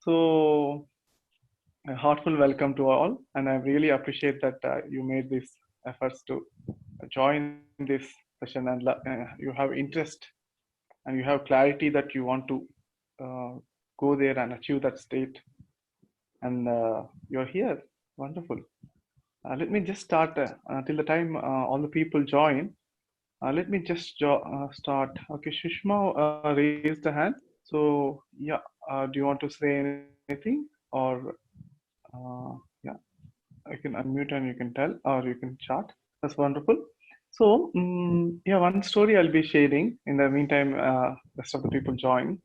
So, a heartful welcome to all, and I really appreciate that you made these efforts to join this session, and you have interest and you have clarity that you want to uh, go there and achieve that state, and you're here. Wonderful. Let me just start till the time all the people join. Let me just start. Okay, Shushma raised a hand. So, yeah, do you want to say anything or yeah, I can unmute and you can tell or you can chat. That's wonderful. So, yeah, one story I'll be sharing. In the meantime, rest of the people join.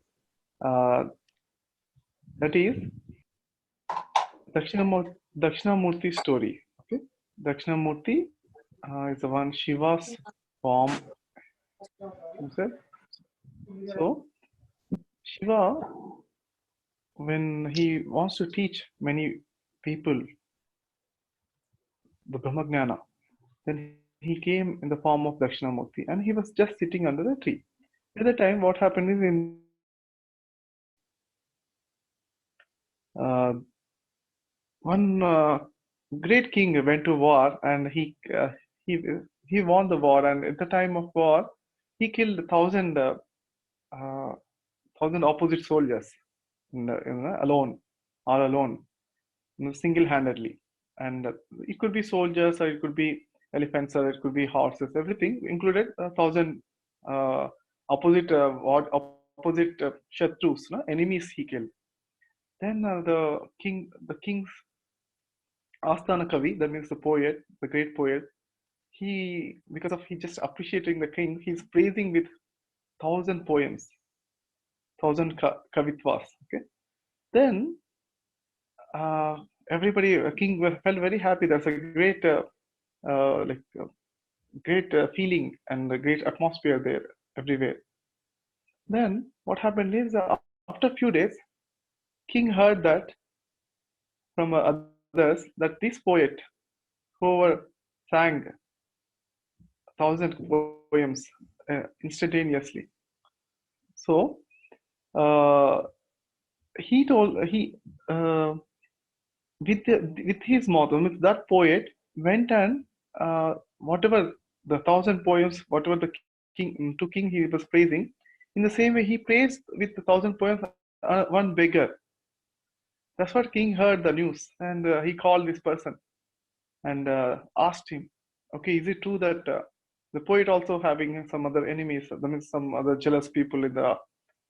Uh, that is Dakshinamurti story. Okay, Dakshinamurti is the one Shiva's form himself. So, Shiva, when he wants to teach many people the Brahmagnana, then he came in the form of Dakshinamurti and he was just sitting under a tree. At the time, what happened is in that one great king went to war and he he won the war. And at the time of war, he killed 1,000 opposite soldiers alone, all alone, single-handedly. And it could be soldiers, or it could be elephants, or it could be horses. Everything included 1,000 uh, opposite shatrus, no? Enemies he killed. Then the king's Asthana Kavi, that means the poet, the great poet, because of he just appreciating the king, he's praising with 1,000 poems, 1,000 kavitvas. Okay. Then uh, everybody, king felt very happy. There's a uh, like, uh, great feeling and a great atmosphere there everywhere. Then what happened is after a few days, king heard that from others that this poet, whoever sang 1,000 poems instantaneously. So uh, he told he with his mouth, with that poet went and whatever the 1,000 poems, whatever the king to king he was praising, in the same way he praised with the 1,000 poems one beggar. That's what king heard the news, and he called this person and asked him, okay, is it true that the poet also having some other enemies, that means some other jealous people in the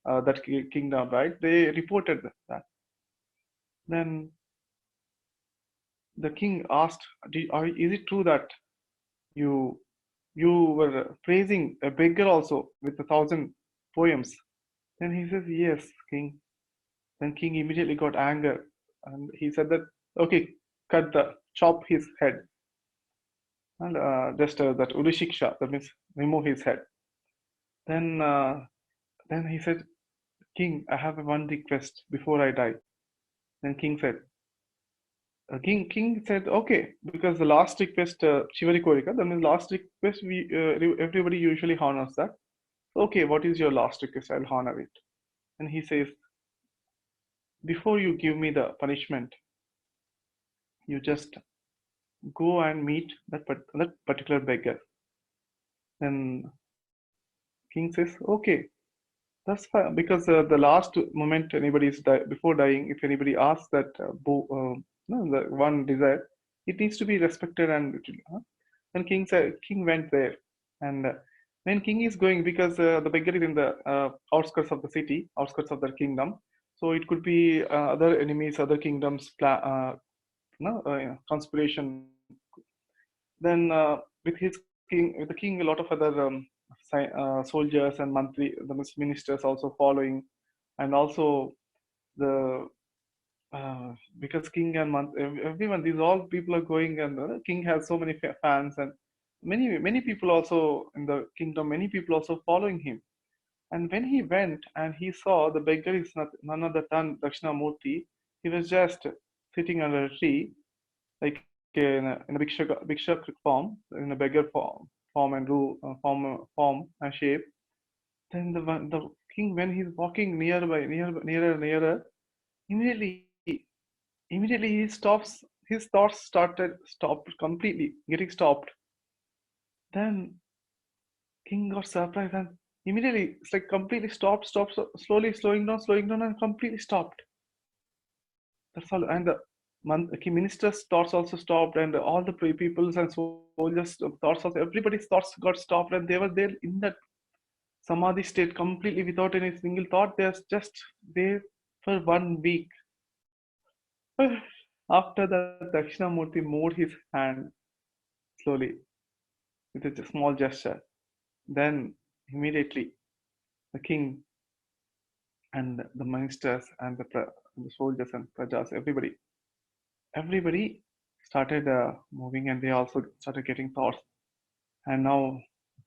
that kingdom, right? They reported that. Then the king asked, is it true that you you were praising a beggar also with 1,000 poems? Then he says, yes, king. Then king immediately got anger and he said that, okay, chop his head. And just that Urishiksha, that means remove his head. Then then he said, king, I have one request before I die. Then king said, king said, okay, because the last request, Shivari Korika, that means last request, everybody usually honors that. Okay, what is your last request? I'll honor it. And he says, before you give me the punishment, you just go and meet that particular beggar. Then king says, okay, that's fine, because the last moment anybody is before dying, if anybody asks that no, the one desire, it needs to be respected. And then king went there, and when king is going, because the beggar is in the outskirts of the city, outskirts of the kingdom, so it could be other enemies, other kingdoms, no, conspiration. Then with the king, a lot of other soldiers and the ministers also following, and also the because king and everyone, these all people are going, and the king has so many fans, and many people also in the kingdom, many people also following him. And when he went and he saw the beggar is none other than Dakshinamurti, he was just sitting under a tree, like in a bhiksha form, in a beggar form and form and shape. Then the king, when he's walking nearer, Immediately, immediately he stops. His thoughts stopped completely, getting stopped. Then King got surprised and immediately it's like completely stopped, slowly slowing down, and completely stopped. That's all. And the key minister's thoughts also stopped, and all the peoples and soldiers' thoughts also, everybody's thoughts got stopped, and they were there in that samadhi state completely without any single thought. They're just there for 1 week. After that, Dakshinamurti moved his hand slowly with a small gesture. Then immediately the king and the ministers and the soldiers and prajas, everybody started moving, and they also started getting thoughts. And now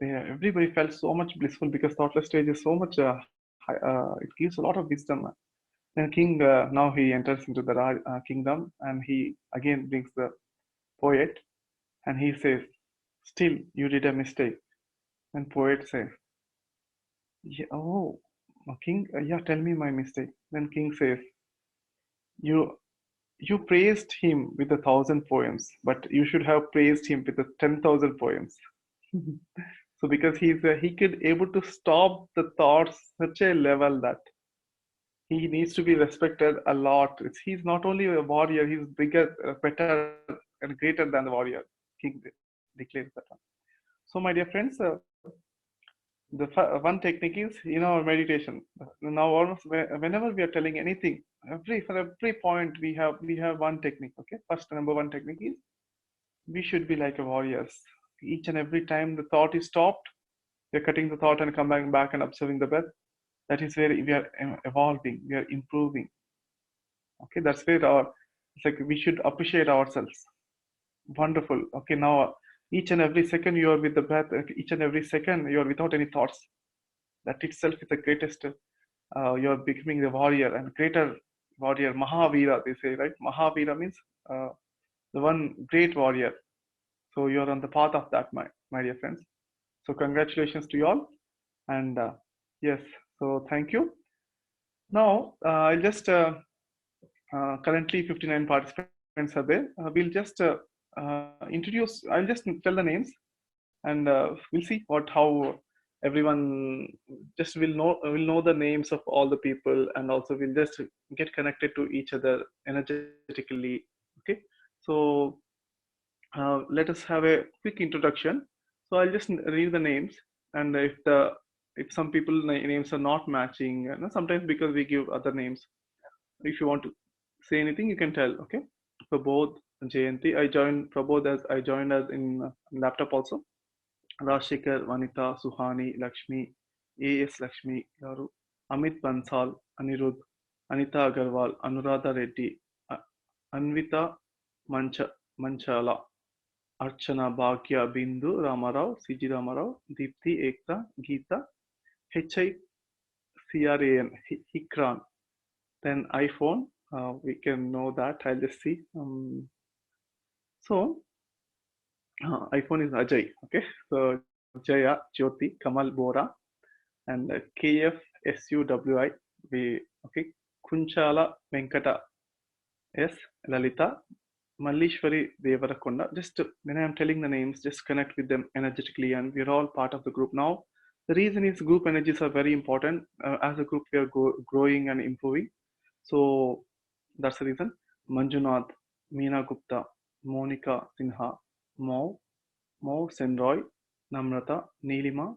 everybody felt so much blissful because thoughtless stage is so much it gives a lot of wisdom. Then king now he enters into the kingdom, and he again brings the poet, and he says, still you did a mistake. And poet says, yeah, oh, king, yeah, tell me my mistake. Then king says, you you praised him with 1,000 poems, but you should have praised him with 10,000 poems. So because he could able to stop the thoughts such a level that he needs to be respected a lot. He's not only a warrior, he's bigger, better, and greater than the warrior. King declares that one. So, my dear friends, one technique is in our meditation. Now, almost whenever we are telling anything, for every point we have one technique. Okay, first number one technique is we should be like a warriors. Each and every time the thought is stopped, we are cutting the thought and coming back and observing the breath. That is where we are evolving, we are improving. Okay, that's where it's like we should appreciate ourselves. Wonderful. Okay, now each and every second you are with the breath, each and every second you are without any thoughts. That itself is the greatest. You are becoming the warrior and greater warrior, Mahavira, they say, right? Mahavira means uh, the one great warrior. So you are on the path of that, my dear friends. So congratulations to you all. And yes, so thank you. Now I'll just currently 59 participants are there. We'll just introduce. I'll just tell the names, and we'll see how everyone just will know the names of all the people, and also we'll just get connected to each other energetically. Okay, so let us have a quick introduction. So I'll just read the names, and if some people names are not matching, sometimes because we give other names. If you want to say anything, you can tell. Okay, Prabodh, Jayanti. I joined as in laptop also. Rashikar, Vanita, Suhani, Lakshmi, A.S. Lakshmi Garu, Amit Bansal, Anirudh, Anita Agarwal, Anuradha Reddy, Anvita Manchala, Archana Bhagya Bindu Ramarao, C.G. Ramarao, Deepthi Ekta, Geeta, H.I. CRAN, Hikran. Then iPhone, we can know that. I'll just see. So iPhone is Ajay. Okay, so Jaya, Jyoti, Kamal Bora, and KFSUWI. Okay, Kunchala Venkata S, Lalita, Mallishwari Devarakonda. Just when I am telling the names, just connect with them energetically, and we're all part of the group now. The reason is group energies are very important. As a group, we are growing and improving. So that's the reason. Manjunath, Meena Gupta, Monica Sinha, Mo, Senroy, Namrata, Neelima,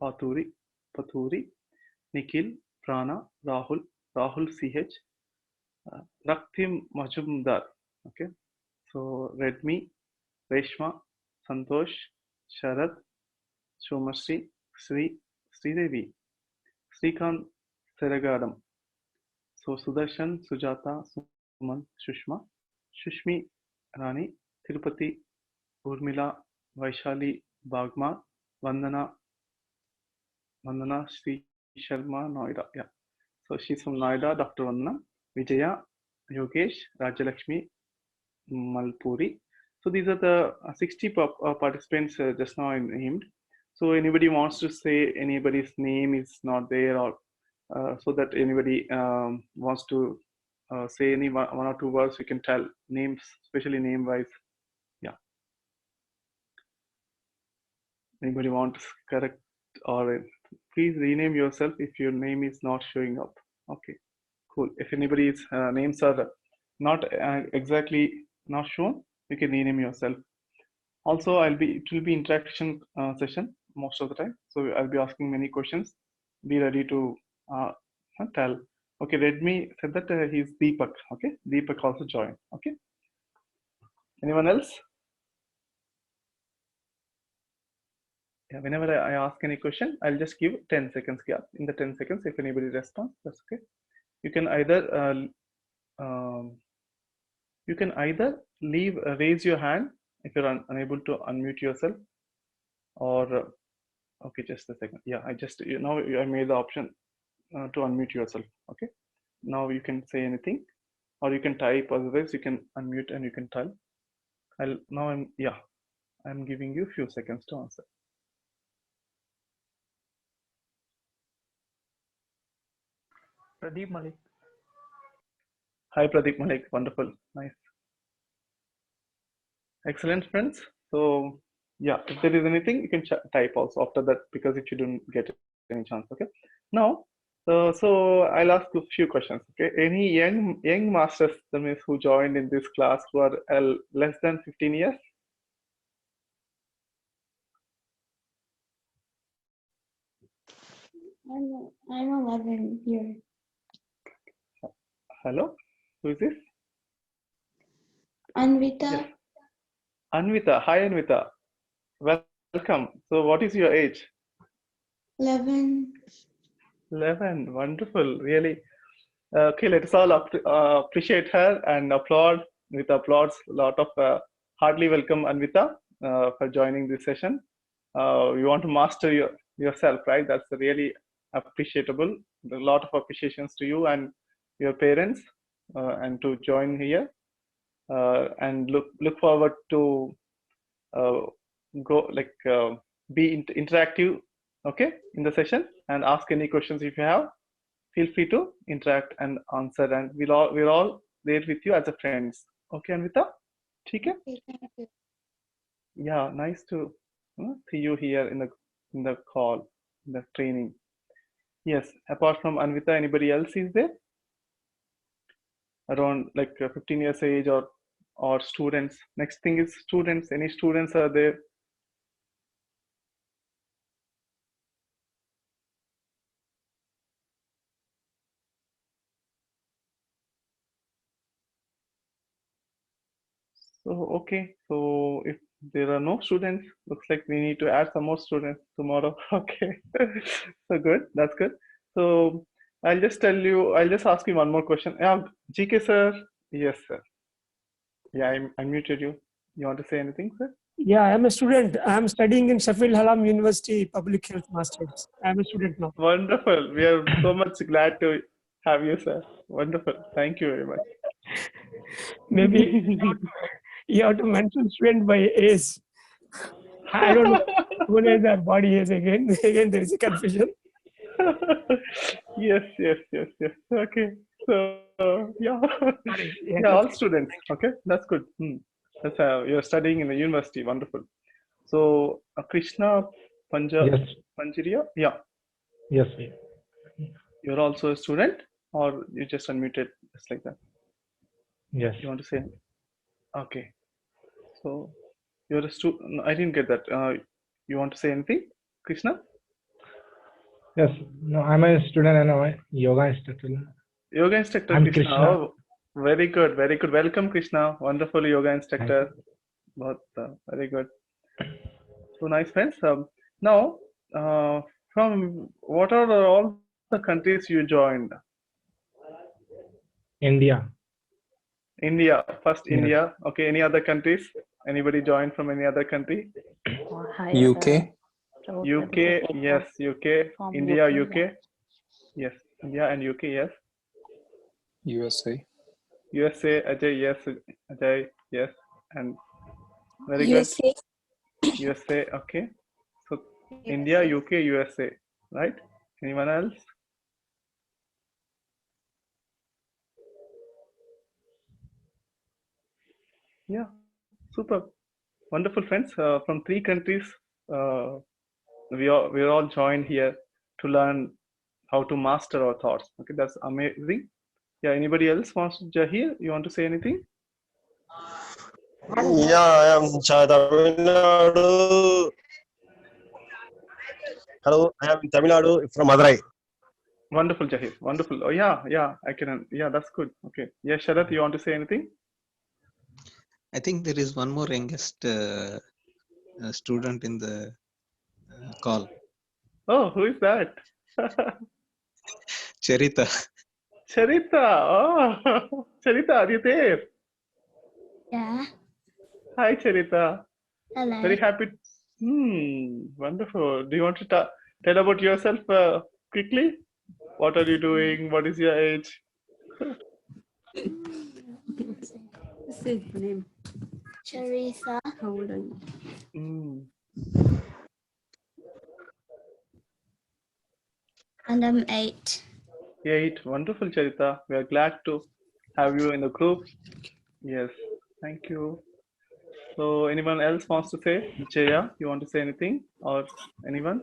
Pathuri, Nikhil, Prana, Rahul CH, Raktim Majumdar. Okay, so Redmi, Reshma, Santosh, Sharad, Shomasri, Sridevi, Srikant Seragadam. So Sudarshan, Sujata, Suman, Shushma, Shushmi Rani, Tirupati, Urmila, Vaishali, Bagma, Vandana, Sri Sharma, Noida. Yeah. So she's from Noida, Dr. Vandana, Vijaya, Yogesh, Rajalakshmi, Malpuri. So these are the 60 participants just now I named. So anybody wants to say anybody's name is not there, or so that anybody wants to say any one or two words. You can tell names, especially name wise. Yeah. Anybody want to correct or please rename yourself if your name is not showing up. Okay, cool. If anybody's names are not exactly not shown, you can rename yourself. Also, it will be interaction session most of the time. So I'll be asking many questions. Be ready to tell. Okay, let me say that he's Deepak. Okay, Deepak also join. Okay, anyone else? Yeah, whenever I ask any question, I'll just give 10 seconds gap. In the 10 seconds, if anybody responds, that's okay. You can either raise your hand if you're unable to unmute yourself, or okay, just a second. Yeah, I made the option to unmute yourself. Okay, now you can say anything, or you can type. Otherwise, you can unmute and you can type. I'm giving you a few seconds to answer. Pradeep Malik. Hi, Pradeep Malik. Wonderful, nice, excellent, friends. So yeah, if there is anything, you can type also after that, because if you don't get any chance. Okay, now so I'll ask you a few questions. Okay, any young masters, that means who joined in this class, who are less than 15 years? I'm 11 here. Hello, who is this? Anvita. Yes. Anvita. Hi, Anvita. Welcome. So what is your age? 11. 11. Wonderful. Really. Okay, let us all appreciate her and applaud with applause. A lot of heartily welcome, Anvita, for joining this session. You want to master yourself, right? That's really appreciable. A lot of appreciations to you and your parents, and to join here, and look forward to be interactive, okay, in the session, and ask any questions if you have. Feel free to interact and answer, and we're all there with you as a friends. Okay, Anvita? Okay? Okay, thank you. Yeah, nice to see you here in the call, in the training. Yes, apart from Anvita, anybody else is there around like 15 years age, or students? Next thing is students. Any students are there? So okay, so if there are no students, looks like we need to add some more students tomorrow. Okay, so good, that's good. So I'll just ask you one more question. Yeah, GK sir. Yes, sir. Yeah, I muted you. You want to say anything, sir? Yeah, I am a student. I am studying in Sheffield Hallam University Public Health Masters. I am a student now. Wonderful. We are so much glad to have you, sir. Wonderful. Thank you very much. Maybe you have to mention student by age. I don't know school age or body age again. Again, there is a confusion. Yes. Okay. So yeah, Sorry. Yeah, yeah, all students. Okay, that's good. That's you're studying in the university. Wonderful. So Krishna Yes, Panjaria. Yeah, yes, you're also a student, or you just unmuted just like that? yes, You want to say? Okay. So you're a student. I didn't get that. You want to say anything, Krishna? yes. No, I'm a student and I'm a yoga instructor. Yoga instructor I'm Krishna. Krishna. Oh, very good, very good. Welcome, Krishna. Wonderful yoga instructor. Very good. So nice, friends. Now, from what are all the countries you joined? India. India, first Yes. India. Okay, any other countries? Anybody joined from any other country? Hi, UK, UK, yes, UK. From India, UK, UK. Yes, India and UK, yes. USA, USA, Ajay, yes. Ajay, yes. And very good. USA. USA, okay. So India, UK, USA, right? Anyone else? Yeah, super. Wonderful friends from 3 countries. Uh, we're all joined here to learn how to master our thoughts. Okay, that's amazing. Yeah, anybody else wants to, Jahir, you want to say anything? Yeah, I am Tamil Nadu. Hello, I am in Tamil Nadu from Madurai. Wonderful, Jahir. Wonderful. Oh yeah, I can. Yeah, that's good. Okay. Yeah, Sharath, you want to say anything? I think there is one more youngest student in the call. Oh, who is that? Charita. Charita. Oh, Charita, are you there? Yeah. Hi, Charita. Hello. Very happy. Wonderful. Do you want to tell about yourself quickly? What are you doing? What is your age? This is the name. Teresa. How old are you? Hmm. And I'm 8. 8. Wonderful, Charita. We are glad to have you in the group. Yes. Thank you. So, anyone else wants to say? Jaya, you want to say anything? Or anyone?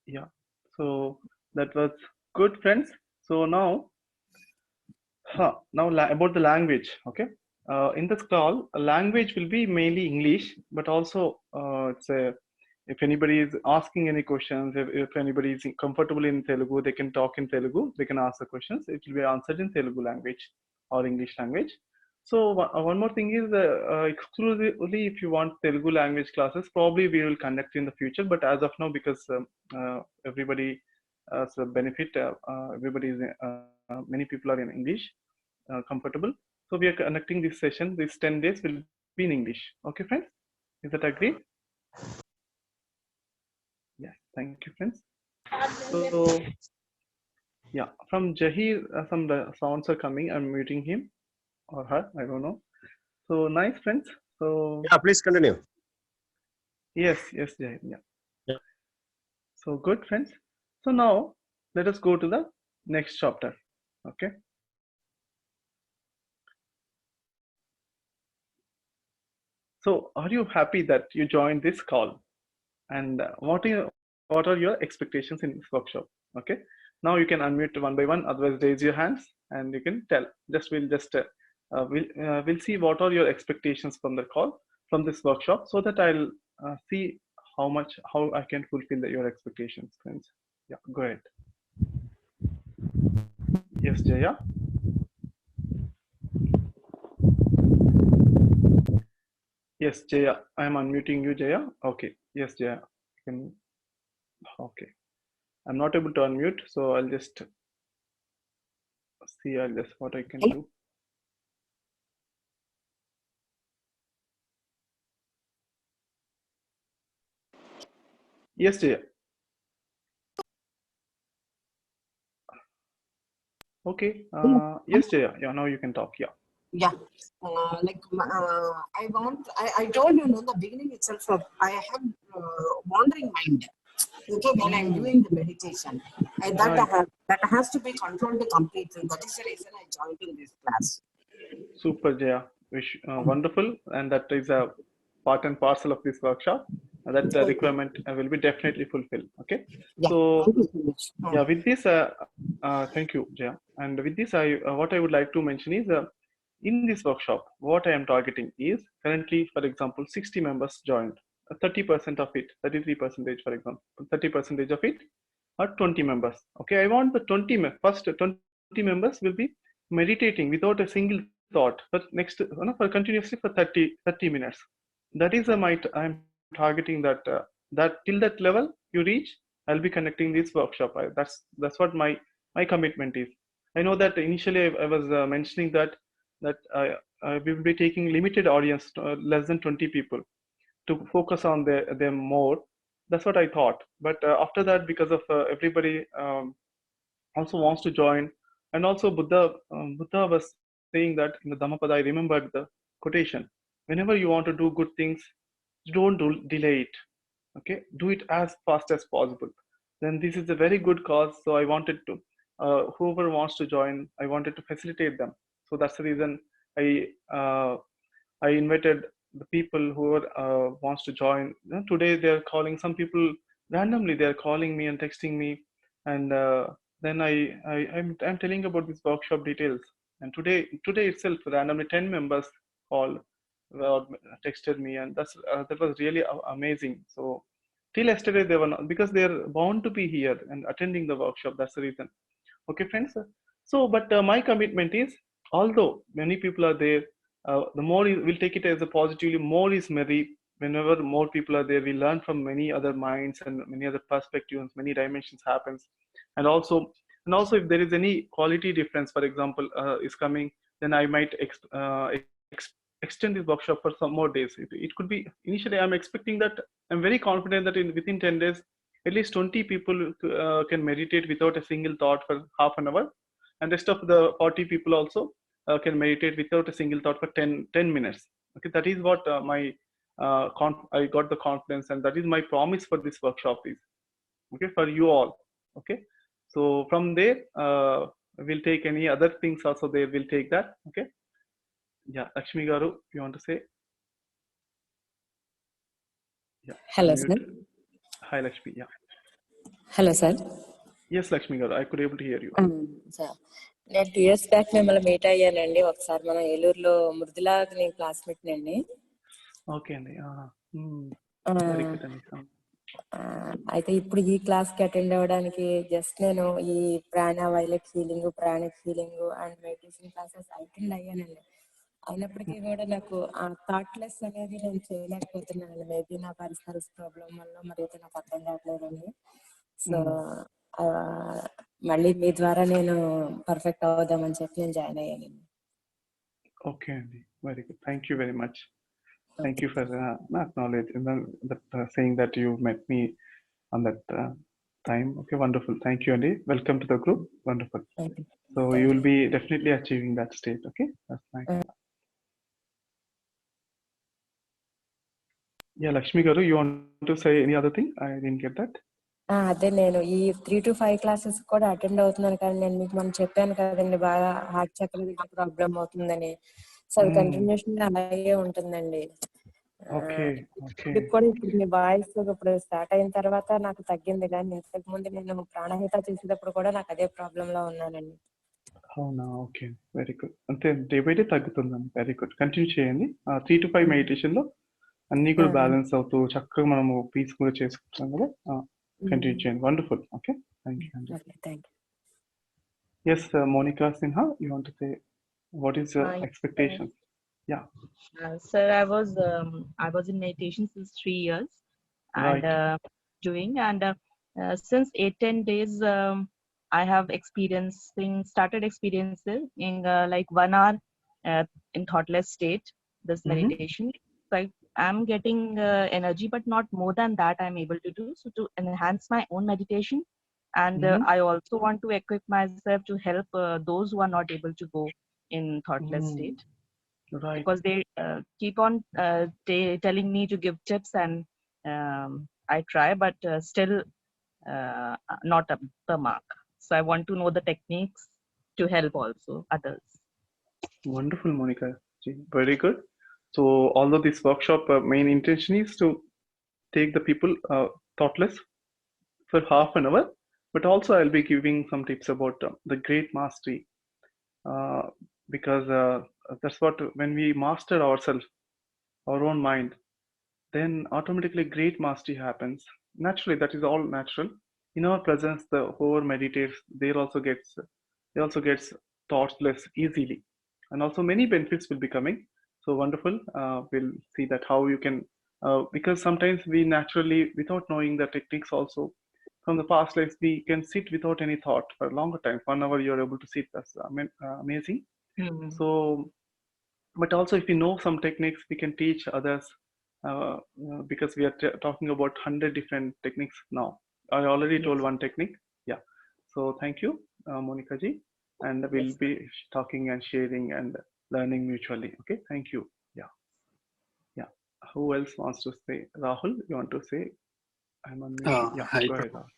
Yeah. So, that was good, friends. So, now about the language. Okay. In this call, language will be mainly English, but also if anybody is asking any questions, if anybody is comfortable in Telugu, they can talk in Telugu. They can ask the questions. It will be answered in Telugu language or English language. So one more thing is exclusively if you want Telugu language classes, probably we will conduct in the future. But as of now, because everybody as a benefit, everybody is many people are in English comfortable. So we are conducting this session. These 10 days will be in English. Okay, friends? Is that agree? Yes. Thank you, friends. So yeah, from Jahir, some sounds are coming. I'm muting him or her. I don't know. So nice, friends. So Yeah, please continue. yes, Jahir. Yeah. Yeah. So good, friends. So now let us go to the next chapter. Okay. So are you happy that you joined this call? And what are your expectations in this workshop? Okay. Now you can unmute one by one. Otherwise, raise your hands and you can tell. We'll see what are your expectations from the call from this workshop, so that I'll see how I can fulfill your expectations, friends. Yeah. Go ahead. Yes, Jaya. Yes, Jaya. I am unmuting you, Jaya. Okay. Yes, Jaya. Okay. I'm not able to unmute, so I'll just see what I can do. Yes, Jaya. Okay. Yes, Jaya. Yeah, now you can talk. Yeah. Yeah. I told you in the beginning itself, I have wandering mind. Okay, when I'm doing the meditation, that has to be controlled completely. That is the reason I joined in this class. Super, Jaya. Wonderful. And that is a part and parcel of this workshop. That requirement will be definitely fulfilled. Okay. Yeah. So, Thank you so much. yeah, with this, thank you, Jaya. And with this, what I would like to mention is in this workshop, what I am targeting is currently, for example, 60 members joined. 30% of it, 33%, for example, 30% of it are 20 members. Okay, I want the first 20 members will be meditating without a single thought for for continuously for 30 minutes. That is I'm targeting that till that level you reach, I'll be conducting this workshop. That's what my commitment is. I know that initially I was mentioning that we will be taking limited audience, less than 20 people, to focus on them more. That's what I thought. But after that, because of everybody also wants to join, and also Buddha was saying that in the Dhammapada, I remembered the quotation: whenever you want to do good things, don't delay it. Okay, do it as fast as possible. then this is a very good cause. So I wanted to, whoever wants to join, I wanted to facilitate them. So that's the reason I uh, I invited the people who wants to join. Today they are calling, some people randomly they are calling me and texting me, and then I'm telling about this workshop details. And today itself randomly 10 members called or texted me, and that was really amazing. So till yesterday they were not, because they are bound to be here and attending the workshop. That's the reason. Okay, friends. So, but my commitment is, although many people are there, the more we'll take it as a positively. More is merry. Whenever more people are there, we learn from many other minds and many other perspectives. Many dimensions happens, and also if there is any quality difference, for example, is coming, then I might extend this workshop for some more days. It could be initially. I'm expecting that. I'm very confident that within 10 days at least 20 people can meditate without a single thought for half an hour, and rest of the 40 people also can meditate without a single thought for 10 minutes. Okay, that is what I got the confidence, and that is my promise for this workshop is, okay, for you all. Okay, so from there we'll take any other things also there, we'll take that. Okay, yeah, Lakshmi Garu, you want to say? Yeah, Hello, sir. unmute. Hi, Lakshmi. Yeah. Hello, sir. Yes, Lakshmi Garu, I could able to hear you. Sir నేను 2 years back మిమ్మల్ని meet అయ్యానండి ఒకసారి. మన ఏలూరులో మృదులా నేను classmate నండి. Okay అండి. Very good అండి. అయితే ఇప్పుడు ఈ క్లాస్ కి అటెండ్ అవ్వడానికి జస్ట్ నేను ఈ ప్రాణ violet healing, pranic healing and meditation classes attend అయ్యానండి. అయినప్పటికీ కూడా నాకు ఆ థాట్లెస్ అనేది నేను చేయలేకపోతున్నాను. మేబీ నా పర్సనల్ ప్రాబ్లం వల్ల మరి అయితే నాకు అర్థం కావట్లేదండి. సో మళ్ళీ మీ ద్వారా నేను పర్ఫెక్ట్ అవుదామని చెప్పి నేను జాయిన్ అయ్యానండి. ఓకే అండి, very good. Thank you very much. Thank you for acknowledging that, saying that you met me on that time. Okay, wonderful. Thank you, Andy. Welcome to the group. Wonderful. So you will be definitely achieving that state. Okay, that's nice. Yeah, Lakshmi Garu, you want to say any other thing? I didn't get that. అదే నేను ఈ 3 to 5 classes కూడా attend అవుతున్నాను, కానీ నేను మీకు మనం చెప్పాను కదండి బాగా హార్ట్ చక్ర దగ్గర ప్రాబ్లం అవుతుందని. సో అది కంటిన్యూషన్ అలాగే ఉంటుందండి. ఇప్పుడు మీ వాయిస్ ఇప్పుడు స్టార్ట్ అయిన తర్వాత నాకు తగ్గింది, కానీ ఇంతకు ముందు నేను ప్రాణహిత చేసేటప్పుడు కూడా నాకు అదే ప్రాబ్లం లో ఉన్నానండి. అవునా, ఓకే, వెరీ గుడ్. అంతే, డే బై డే తగ్గుతుందండి. వెరీ గుడ్, కంటిన్యూ చేయండి. 3 to 5 మెడిటేషన్ లో అన్ని కూడా బ్యాలెన్స్ అవుతూ చక్కగా మనము పీస్ఫుల్ గా చేసుకుంటాం కదా. కంటిన్యూ చేయండి. వండర్ఫుల్. ఓకే, థ్యాంక్ యూ అండి. Yes, Monica Sinha, you want to say what is your expectation? Yeah. Sir, I was in meditation since 3 years and doing, and since 8-10 days I have started experiencing in like 1 hour in thoughtless state, this meditation. So I'm getting energy, but not more than that I'm able to do. So to enhance my own meditation, and I also want to equip myself to help those who are not able to go in thoughtless state. Right. Because they keep on telling me to give tips, and I try, but still not up the mark. So I want to know the techniques to help also others. Wonderful, Monica. Very good. So although this workshop main intention is to take the people thoughtless for half an hour, but also I'll be giving some tips about the great mastery, because that's what, when we master ourselves, our own mind, then automatically great mastery happens naturally. That is all natural. In our presence, the whoever meditates, they also gets thoughtless easily, and also many benefits will be coming. So wonderful. We'll see that how you can, because sometimes we naturally, without knowing the techniques also from the past lives, we can sit without any thought for a longer time. 1 hour you're able to sit. That's amazing. So, but also if you know some techniques, we can teach others, because we are talking about 100 different techniques now. I already told one technique. Yeah. So thank you, Monica ji, and we'll be talking and sharing and learning mutually. Okay. Thank you. Yeah. Yeah. Who else wants to say? Rahul, you want to say? I'm on mute. Yeah. Hi, go ahead, Rahul.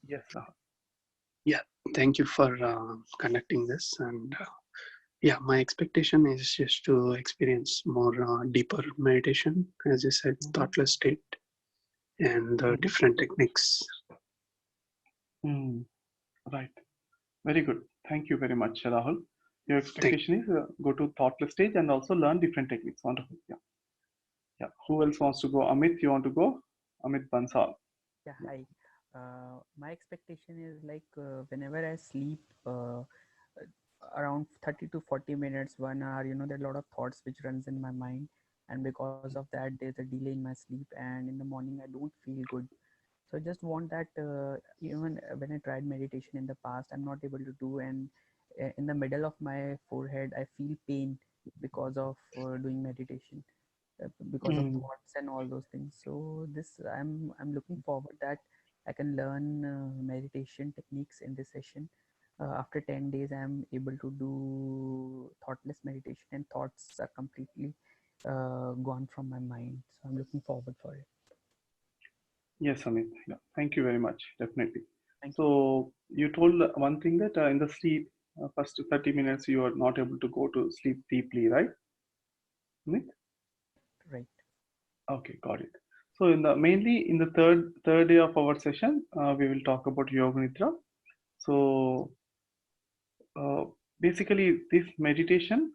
Yes, Yeah, thank you for conducting this. And yeah, my expectation is just to experience more deeper meditation, as you said, thoughtless state, and different techniques. Right. Very good. Thank you very much, Rahul. Your Thank expectation is go to thoughtless stage and also learn different techniques. Wonderful. Yeah. Yeah. Who else wants to go? Amit, you want to go? Amit Bansal. Yeah, hi. My expectation is like whenever I sleep around 30 to 40 minutes, 1 hour, there are a lot of thoughts which runs in my mind. And because of that, there's a delay in my sleep. And in the morning, I don't feel good. So I just want that even when I tried meditation in the past, I'm not able to do. And in the middle of my forehead, I feel pain because of doing meditation, because of Mm. thoughts and all those things. So this I'm looking forward that I can learn meditation techniques in this session. After 10 days, I'm able to do thoughtless meditation, and thoughts are completely gone from my mind. So I'm looking forward for it. Yes, Amit. Yeah. Thank you very much. Definitely. Thank you. So you told one thing that in the sleep, first 30 minutes, you are not able to go to sleep deeply, right? Amit? Right. Okay, got it. So in the mainly in the third day of our session, we will talk about yoga nidra. So uh, basically, this meditation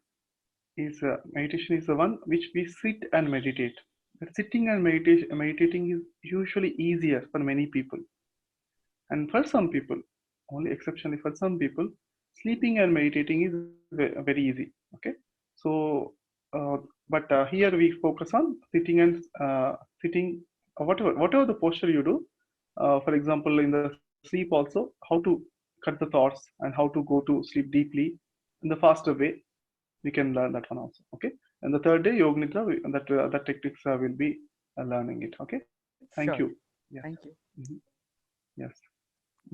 is the one which we sit and meditate. But sitting and meditating is usually easier for many people, and for some people, only exceptionally for some people, sleeping and meditating is very easy. Okay, so here we focus on sitting, whatever the posture you do. For example, in the sleep also, how to cut the thoughts and how to go to sleep deeply in the faster way. We can learn that one also. Okay, and the third day, yoga nidra, that techniques will be learning it. Okay, thank you. Sure. Yes. Thank you. Mhm. Yes.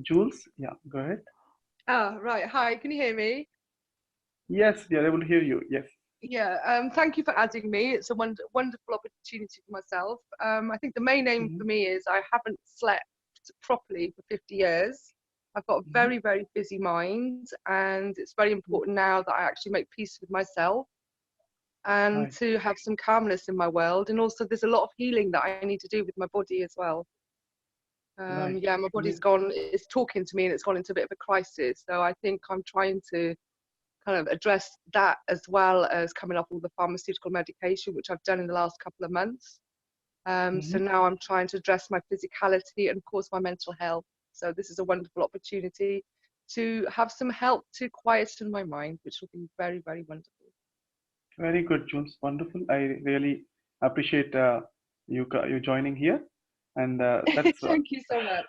Jules, yeah, go ahead. Ah, right. Hi, can you hear me? Yes, we are able to hear you. Yes. Yeah, thank you for adding me. It's a wonderful opportunity for myself. I think the main aim for me is I haven't slept properly for 50 years. I've got a very, very busy mind, and it's very important now that I actually make peace with myself and Right. to have some calmness in my world. And also, there's a lot of healing that I need to do with my body as well. Right. Yeah, my body's gone, it's talking to me and it's gone into a bit of a crisis. So I think I'm trying to kind of address that as well as coming off all the pharmaceutical medication, which I've done in the last couple of months. So now I'm trying to address my physicality and of course my mental health. So this is a wonderful opportunity to have some help to quieten my mind, which will be very, very wonderful. Very good, Jules. Wonderful. I really appreciate you joining here, and that's Thank you so much.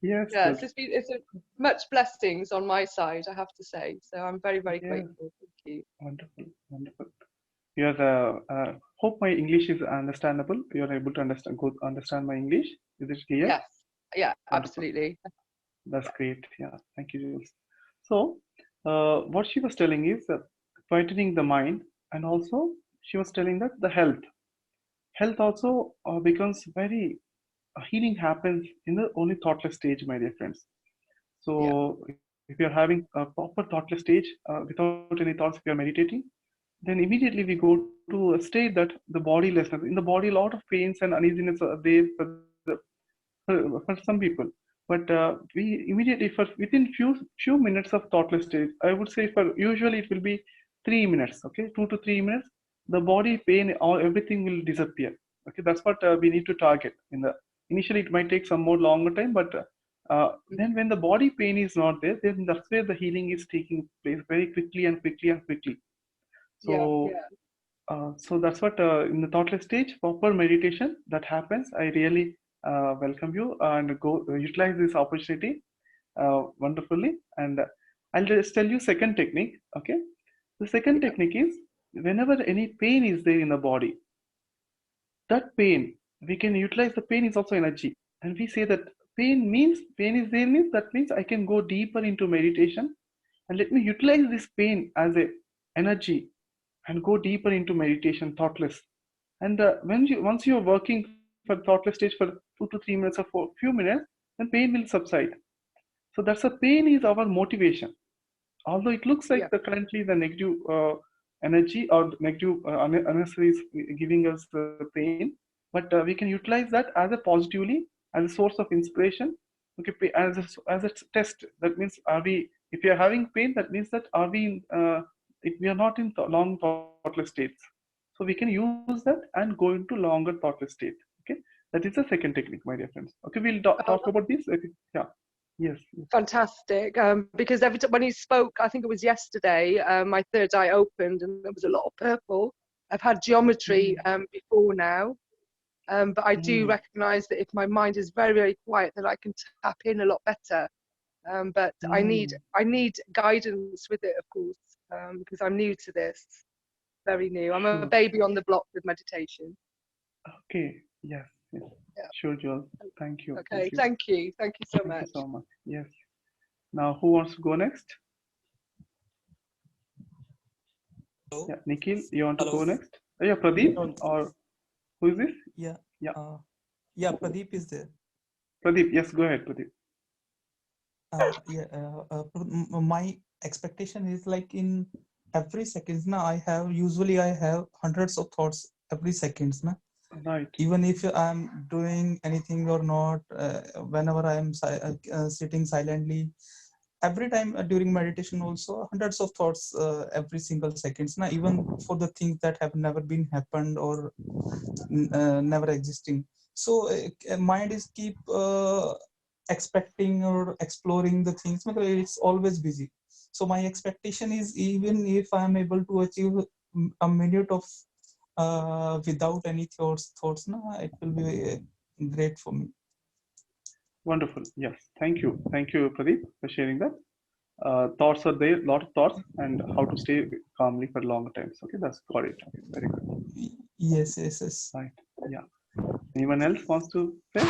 yes, Yeah, good. it's a much blessings on my side, I have to say. So I'm very, very Yeah. grateful. Thank you. Wonderful, wonderful. You hope my English is understandable. You are able to understand my English. Is it clear? Yes, yeah, Wonderful. absolutely. That's great. Yeah, thank you, Jules. So, what she was telling is quietening the mind, and also she was telling that the health also becomes very healing happens in the only thoughtless stage, my dear friends. So, if you're having a proper thoughtless stage without any thoughts, if you're meditating, then immediately we go to a state that the bodilessness in the body, a lot of pains and uneasiness are there for some people. But we immediately, for within few minutes of thoughtless state, I would say for usually it will be 3 minutes. Okay, 2 to 3 minutes, the body pain or everything will disappear. Okay, that's what we need to target. In the initially, it might take some more longer time, but then when the body pain is not there, then that's where the healing is taking place very quickly and quickly and quickly. So so that's what in the thoughtless stage, proper meditation that happens. I really welcome you and go utilize this opportunity wonderfully. And I'll just tell you second technique. Okay, the second technique is whenever any pain is there in the body, that pain we can utilize. The pain is also energy, and we say that pain is there means that means I can go deeper into meditation and let me utilize this pain as a energy and go deeper into meditation thoughtless. And when you once you're working for thoughtless stage for 2 to 3 minutes or for few minutes, then pain will subside. So that's a pain is our motivation. Although it looks like Yeah. currently the negative energy or negative unnecessary is giving us pain, but we can utilize that as a positively, as a source of inspiration. Okay, as a test. That means, are we, if we are having pain, that means that are we if we are not in long thoughtless states. So we can use that and go into longer thoughtless state. Okay, that is the second technique, my dear friends. Okay, we'll talk about this. Okay. Yeah. Yes. Fantastic. Because every time when he spoke, I think it was yesterday, my third eye opened and there was a lot of purple. I've had geometry before now, but I do recognise that if my mind is very, very quiet, then I can tap in a lot better. But I need guidance with it, of course, because I'm new to this, very new. I'm a Sure. baby on the block with meditation. Okay. Yes. Yes. Yeah. Sure, Joel. Thank you. Okay. Thank you. Thank you so Thank much. you so much. Yes. Now, who wants to go next? Yeah, Nikhil, you want to go next? Oh, yeah, Pradeep, or who is this? Yeah. Yeah. Yeah, Pradeep is there. Pradeep, yes, go ahead, Pradeep. My expectation is like in every seconds now I have hundreds of thoughts every seconds now. Right. Even if I'm doing anything or not, whenever I'm sitting silently, every time during meditation also hundreds of thoughts every single seconds now, even for the things that have never been happened or never existing. So mind is keep expecting or exploring the things because it's always busy. So my expectation is, even if I'm able to achieve a minute of without any thoughts now, it will be great for me. Wonderful. Yes. Thank you. Thank you, Pradeep, for sharing that. Thoughts are there, lot of thoughts, and how to stay calmly for long times. Okay, that's got it. Okay, very good. Yes. Right. Yeah. Anyone else wants to say?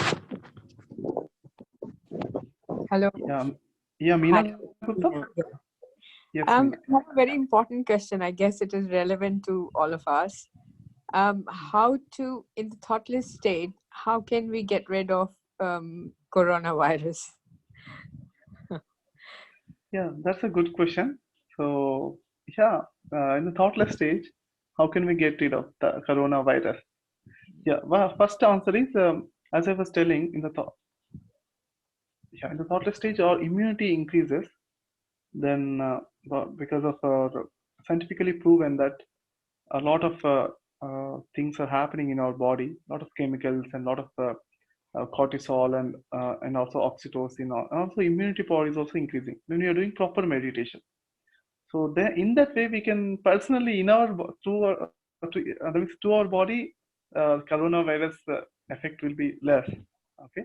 Hello. Yeah. Yeah, Meena Gupta. Yes, I Meena. have a very important question. I guess it is relevant to all of us. How to, in the thoughtless state, how can we get rid of coronavirus? Yeah, that's a good question. So, yeah, in the thoughtless stage, how can we get rid of the coronavirus? Yeah, well, first answer is, as I was telling, in the thoughtless stage, our immunity increases. Then, because of scientifically proven that a lot of things are happening in our body, a lot of chemicals and a lot of cortisol and also oxytocin, and also immunity power is also increasing when we are doing proper meditation. So there, in that way, we can personally, in our that means to our body, coronavirus effect will be less. Okay.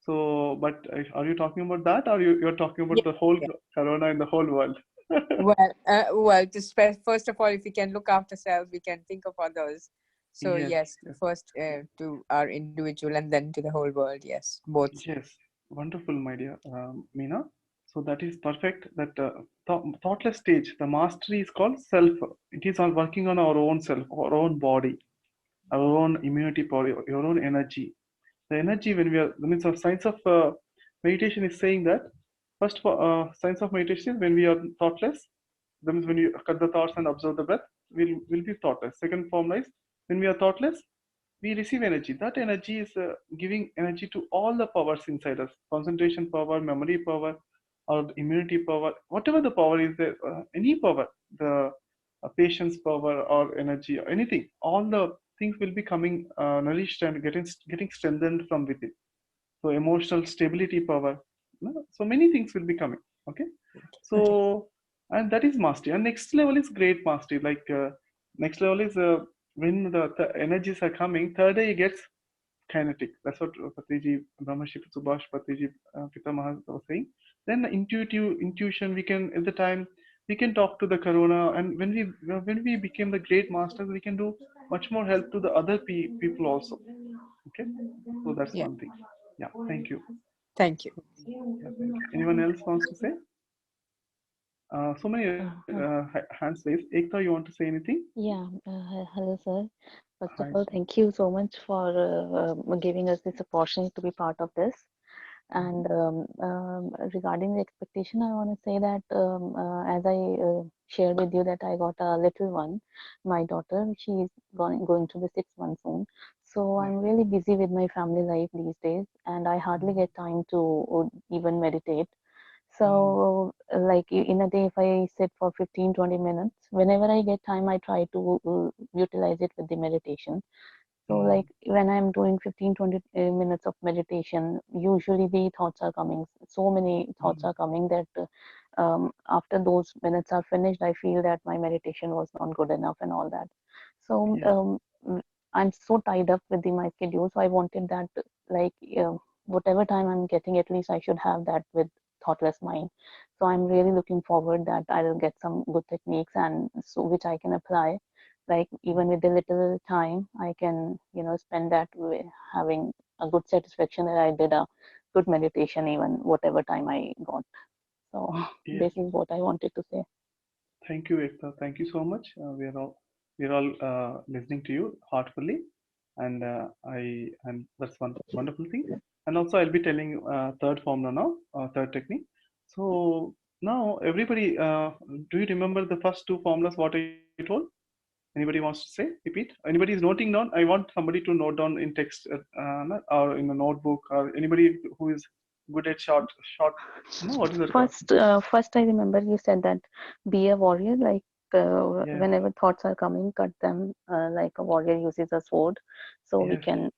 So, but are you talking about that, or you're talking about the whole corona in the whole world? Well, first of all, if we can look after ourselves, we can think of others. So Yes. first to our individual and then to the whole world. Yes, both. Yes, wonderful, my dear Meena. So that is perfect. That thoughtless stage, the mastery is called self. It is on working on our own self, our own body, our own immunity power, your own energy. The energy when we are, I mean, so science of meditation is saying that first for science of meditation, when we are thoughtless, that means when you cut the thoughts and observe the breath, will be thoughtless. Second form is when we are thoughtless, we receive energy. That energy is giving energy to all the powers inside us: concentration power, memory power, or the immunity power, whatever the power is there, any power, the patience power or energy or anything, all the things will be coming nourished and getting strengthened from within. So emotional stability power, so many things will be coming. Okay. So, and that is mastery, and next level is great mastery. Like next level is when the energies are coming, third eye gets kinetic. That's what Patriji, Brahmashi Subhash Patriji Pitamaha was saying. Then the intuition, we can at the time we can talk to the corona, and when we became the great masters, we can do much more help to the other people also. Okay, so that's one thing. Yeah, thank you. Thank you. Yeah, thank you. Anyone else wants to say? So many hands raised. Ekta, you want to say anything? Yeah, hello, sir. First of Hi. all, thank you so much for giving us this opportunity to be part of this. And regarding the expectation, I want to say that as I shared with you that I got a little one, my daughter, she is going to be 6 months soon. So I'm really busy with my family life these days, and I hardly get time to even meditate. So, like in a day, if I sit for 15-20 minutes, whenever I get time, I try to utilize it with the meditation. So, like when I'm doing 15-20 minutes of meditation, usually the thoughts are coming. So many thoughts are coming that after those minutes are finished, I feel that my meditation was not good enough and all that. So, I'm so tied up with my schedule. So, I wanted that, like, whatever time I'm getting, at least I should have that with thoughtless mind. So, I'm really looking forward that I'll get some good techniques and so which I can apply, like even with a little time I can spend that way having a good satisfaction that I did a good meditation even whatever time I got. So Yes. this is what I wanted to say. Thank you, Ekta. Thank you so much. We're all listening to you heartfully, and that's one wonderful thing. And also, I'll be telling third formula now, third technique. So now, everybody, do you remember the first two formulas? What I told? Anybody wants to say? Repeat. Anybody is noting down? I want somebody to note down in text or in a notebook, or anybody who is good at short. No, what is that called? First I remember you said that be a warrior, like Yes. whenever thoughts are coming, cut them like a warrior uses a sword, so we Yes. can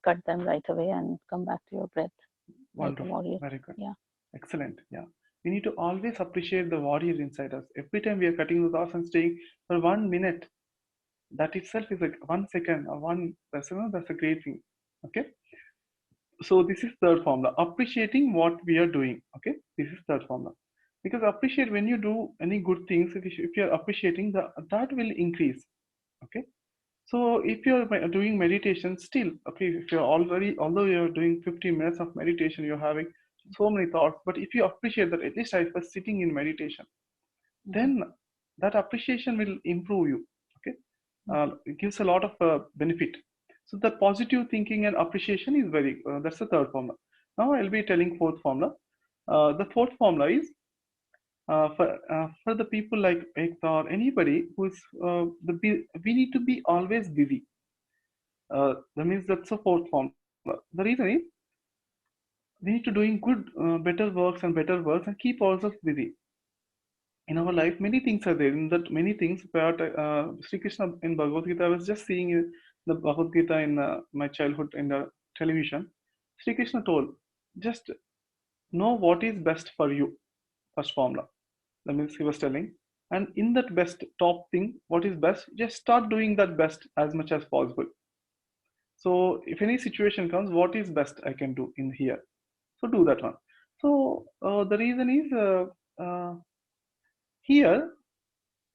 cut them right away and come back to your breath like a Wonderful. warrior. Very good. Yeah. Excellent. Yeah. We need to always appreciate the warrior inside us. Every time we are cutting the thoughts and staying for 1 minute, that itself is like 1 second or that's a great thing. Okay. So this is third formula. Appreciating what we are doing. Okay. This is third formula. Because appreciate when you do any good things, if you're appreciating that will increase. Okay. So if you're doing meditation still, okay, if you're although you're doing 15 minutes of meditation, you're having so many thoughts, but if you appreciate that at least I was sitting in meditation, then that appreciation will improve you. Okay. It gives a lot of benefit. So the positive thinking and appreciation is that's the third formula. Now I'll be telling fourth formula. The fourth formula is for the people like Ekta or anybody who's we need to be always busy. That means that's the fourth formula. The reason is we need to doing good, better works and keep ourselves busy. In our life, many things are there. In that many things, but Sri Krishna in Bhagavad Gita, I was just seeing the Bhagavad Gita in my childhood in the television. Sri Krishna told, just know what is best for you. First formula. That means he was telling. And in that best top thing, what is best, just start doing that best as much as possible. So if any situation comes, what is best I can do in here? So do that one. So the reason is here,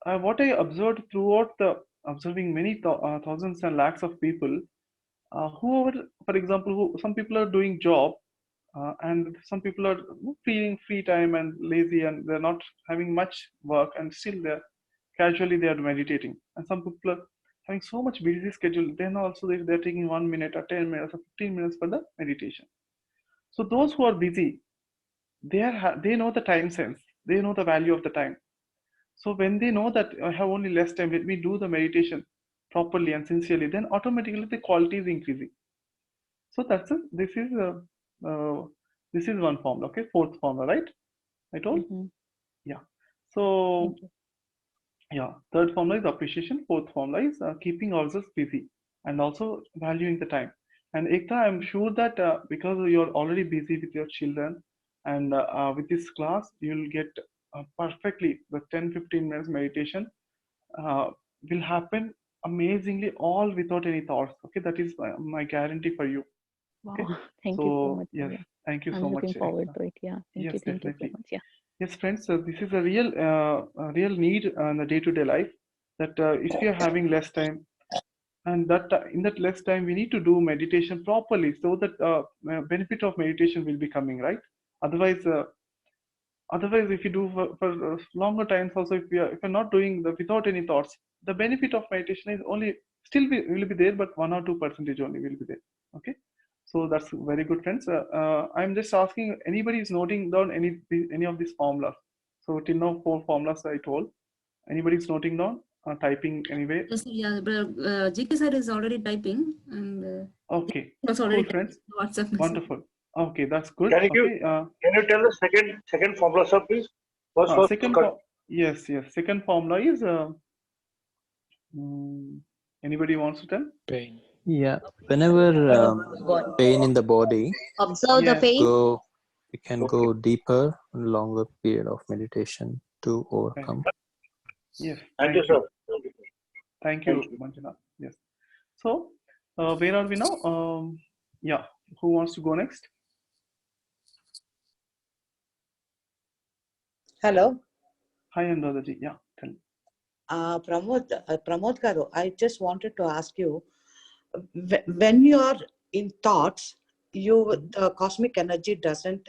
what I observed throughout the observing many thousands and lakhs of people, whoever, for example, some people are doing job, and some people are feeling free time and lazy, and they're not having much work, and still they are meditating. And some people are having so much busy schedule, then also they're taking 1 minute or 10 minutes or 15 minutes for the meditation. So those who are busy, they know the time sense, they know the value of the time. So when they know that I have only less time, let me do the meditation properly and sincerely, then automatically the quality is increasing. So that's it. This is one formula. Okay, fourth formula, right? I told. Yeah. So yeah, third formula is appreciation. Fourth formula is keeping ourselves busy and also valuing the time. And Ekta, I'm sure that because you're already busy with your children, and with this class, you'll get perfectly the 10-15 minutes meditation will happen amazingly, all without any thoughts. Okay, that is my guarantee for you. Okay, Wow. Thank you so so much. yes, Yeah. thank you I'm so much, looking forward Ekta. to it. Yeah. Thank Yes, you. Thank you so definitely. much. Yeah. Yes, friends, this is a real need in the day-to-day life, that if we are having less time, and that in that less time we need to do meditation properly, so that benefit of meditation will be coming, right? Otherwise, if you do for longer times also, if you're not doing the without any thoughts, the benefit of meditation is only still will be there, but 1 or 2% only will be there. Okay, So that's very good, friends. I'm just asking anybody is noting down any of these formulas. So till now 4 formulas I told. Anybody is noting down, typing anyway? Yes, yeah, but GK sir is already typing and Okay, he was cool, already friends. typing WhatsApp message. Wonderful. Okay, that's good. Can you Okay. can you tell the second formula, sir, please? First Second, cut. yes. Second formula is anybody wants to tell? Pain. Yeah, whenever pain in the body, Observe the Yes. pain. we can go deeper and longer period of meditation to overcome. Yes. Thank you, sir. Thank you, Manjuna. Yes. So, where are we now? Yeah. Who wants to go next? Hello. Hi, Andadaji. Yeah, tell me. Pramod Garu, I just wanted to ask you, when you are in thoughts, the cosmic energy doesn't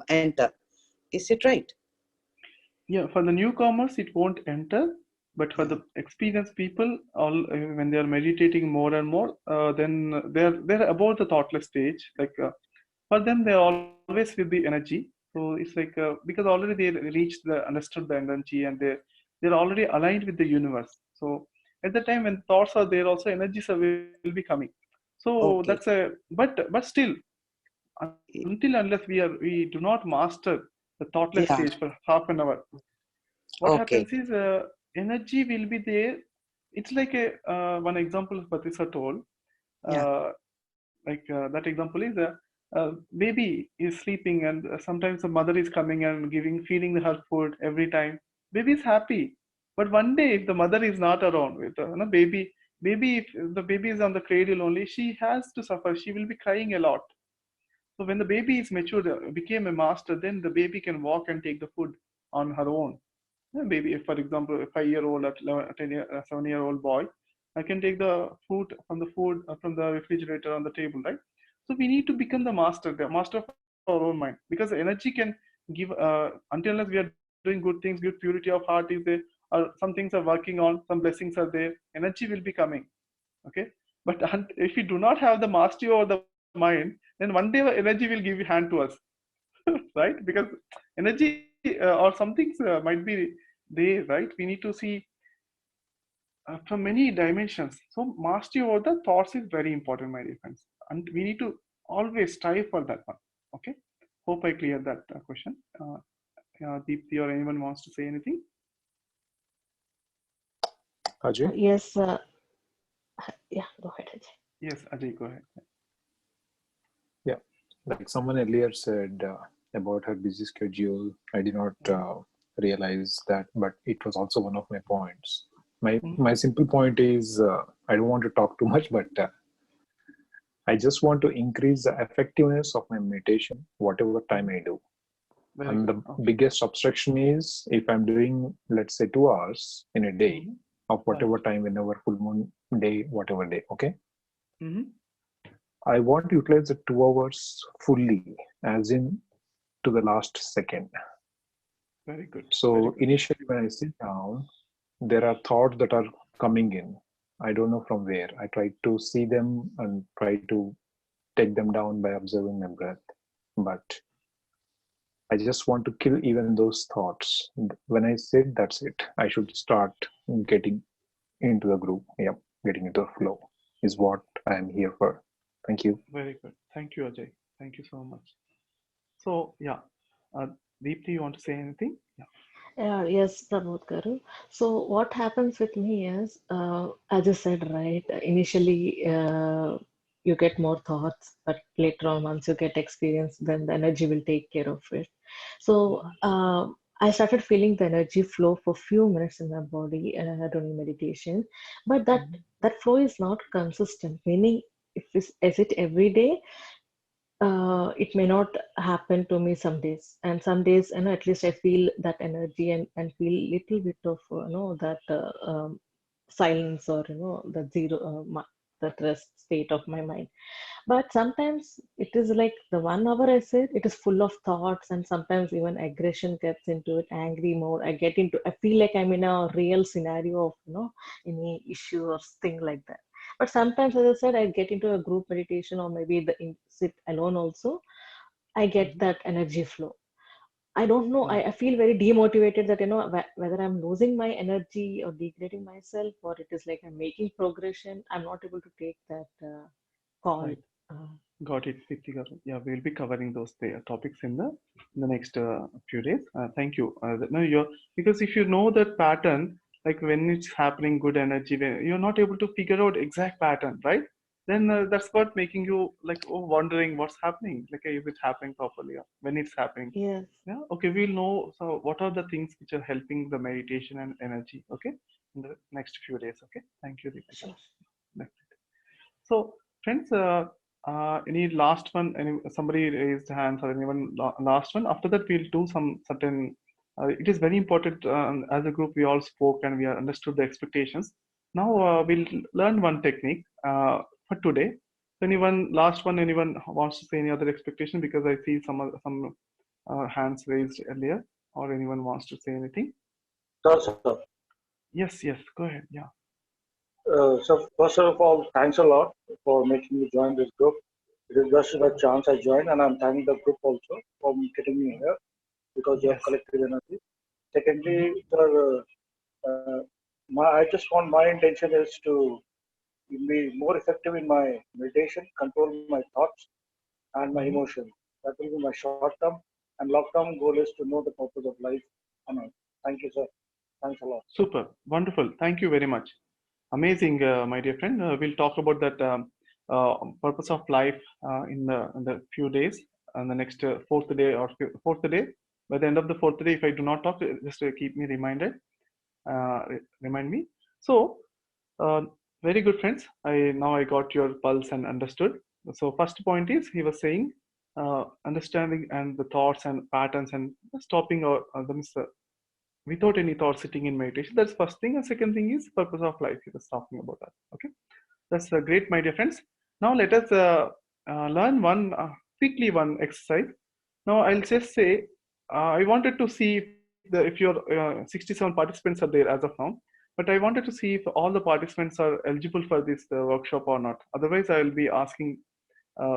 enter. Is it right? Yeah, for the newcomers, it won't enter. But for the experienced people, when they are meditating more and more, then they're above the thoughtless stage. Like for them, they always with the energy. So it's like because already they reached understood the energy, and they're already aligned with the universe. So at the time when thoughts are there, also energies will be coming. So Okay. that's but still, until unless we do not master the thoughtless Yeah. stage for half an hour, what Okay. happens is energy will be there. It's like a one example Patrisa told. Yeah. That example is baby is sleeping, and sometimes the mother is coming and feeding her food every time. Baby is happy, but one day if the mother is not around with baby, if the baby is on the cradle only, she has to suffer. She will be crying a lot. So when the baby is matured, became a master, then the baby can walk and take the food on her own. Baby, if for example, a 5-year-old or 7-year-old boy, I can take the food from the refrigerator on the table, right? So we need to become the master of our own mind, because the energy can give until unless we are doing good things, good purity of heart is there, or some things are working on, some blessings are there, energy will be coming. Okay, but if we do not have the mastery over the mind, then one day energy will give hand to us. Right? Because energy or some things might be there, right? We need to see from many dimensions. So mastery over the thoughts is very important, my dear friends, and we need to always strive for that one. Okay, hope I cleared that question. Deepthi or anyone wants to say anything? Ajay? Yes. Yeah, go ahead, Ajay. Yes, Ajay, go ahead. Yeah, like someone earlier said about her busy schedule, I did not realize that, but it was also one of my points. My simple point is I don't want to talk too much, but I just want to increase the effectiveness of my meditation, whatever time I do. Very and good. the biggest obstruction is if I'm doing, let's say, 2 hours in a day of whatever time, whenever full moon day, whatever day, okay? I want to utilize the 2 hours fully, as in to the last second. Very good. So initially when I sit down, there are thoughts that are coming in. I don't know from where. I try to see them and try to take them down by observing my breath. But I just want to kill even those thoughts. When I sit, that's it. I should start getting into the groove. Yeah, getting into the flow is what I'm here for. Thank you. Very good. Thank you, Ajay. Thank you so much. So, yeah. Deepthi, you want to say anything? Yeah. Yes, Pramod Garu. So what happens with me is, as I said, right, initially you get more thoughts, but later on, once you get experience, then the energy will take care of it. So I started feeling the energy flow for few minutes in my body during meditation, but that flow is not consistent. Meaning, if is it every day, it may not happen to me some days, and some days, at least I feel that energy and feel little bit of that silence, or the zero that rest state of my mind. But sometimes it is like the 1 hour I said, it is full of thoughts, and sometimes even aggression gets into it, angry mode. I feel like I'm in a real scenario of any issue or thing like that. But sometimes, as I said, I get into a group meditation or maybe sit alone also. I get that energy flow. I don't know. I feel very demotivated that, whether I'm losing my energy or degrading myself, or it is like I'm making progression. I'm not able to take that call. Right. Got it, Ritika. Yeah, we'll be covering those topics in the next few days. Thank you. No, because if you know that pattern, like when it's happening, good energy, when you're not able to figure out exact pattern, right? Then that's what making you like wondering what's happening. Like, is it happening properly? When it's happening? Yes. Yeah. Okay, we'll know. So, what are the things which are helping the meditation and energy? Okay, in the next few days. Okay. Thank you, Ritika. Sure. So, friends, any last one? Somebody raised hands or anyone last one? After that, we'll do some certain. It is very important. As a group, we all spoke and we understood the expectations. Now we'll learn one technique for today. Anyone last one? Anyone wants to say any other expectation? Because I see some hands raised earlier, or anyone wants to say anything? Sir. Yes. Go ahead. Yeah. So first of all, thanks a lot for making me join this group. It is just by chance I joined, and I'm thanking the group also for getting me here because you have collective energy. Secondly, sir, I just want my intention is to be more effective in my meditation, control my thoughts and my emotions. That will be my short term, and long term goal is to know the purpose of life. Thank you, sir. Thanks a lot. Super, wonderful. Thank you very much. Amazing, my dear friend. We'll talk about that purpose of life in the few days, and the next fourth day or fourth day. By the end of the fourth day, if I do not talk, just keep me reminded. Remind me. So, very good, friends. Now I got your pulse and understood. So, first point is he was saying understanding and the thoughts and patterns and stopping or without any thought sitting in meditation. That's first thing. And second thing is purpose of life. He was talking about that. Okay, that's great, my dear friends. Now let us learn one quickly one exercise. Now I'll just say I wanted to see if your 67 participants are there as of now, but I wanted to see if all the participants are eligible for this workshop or not. Otherwise, I will be asking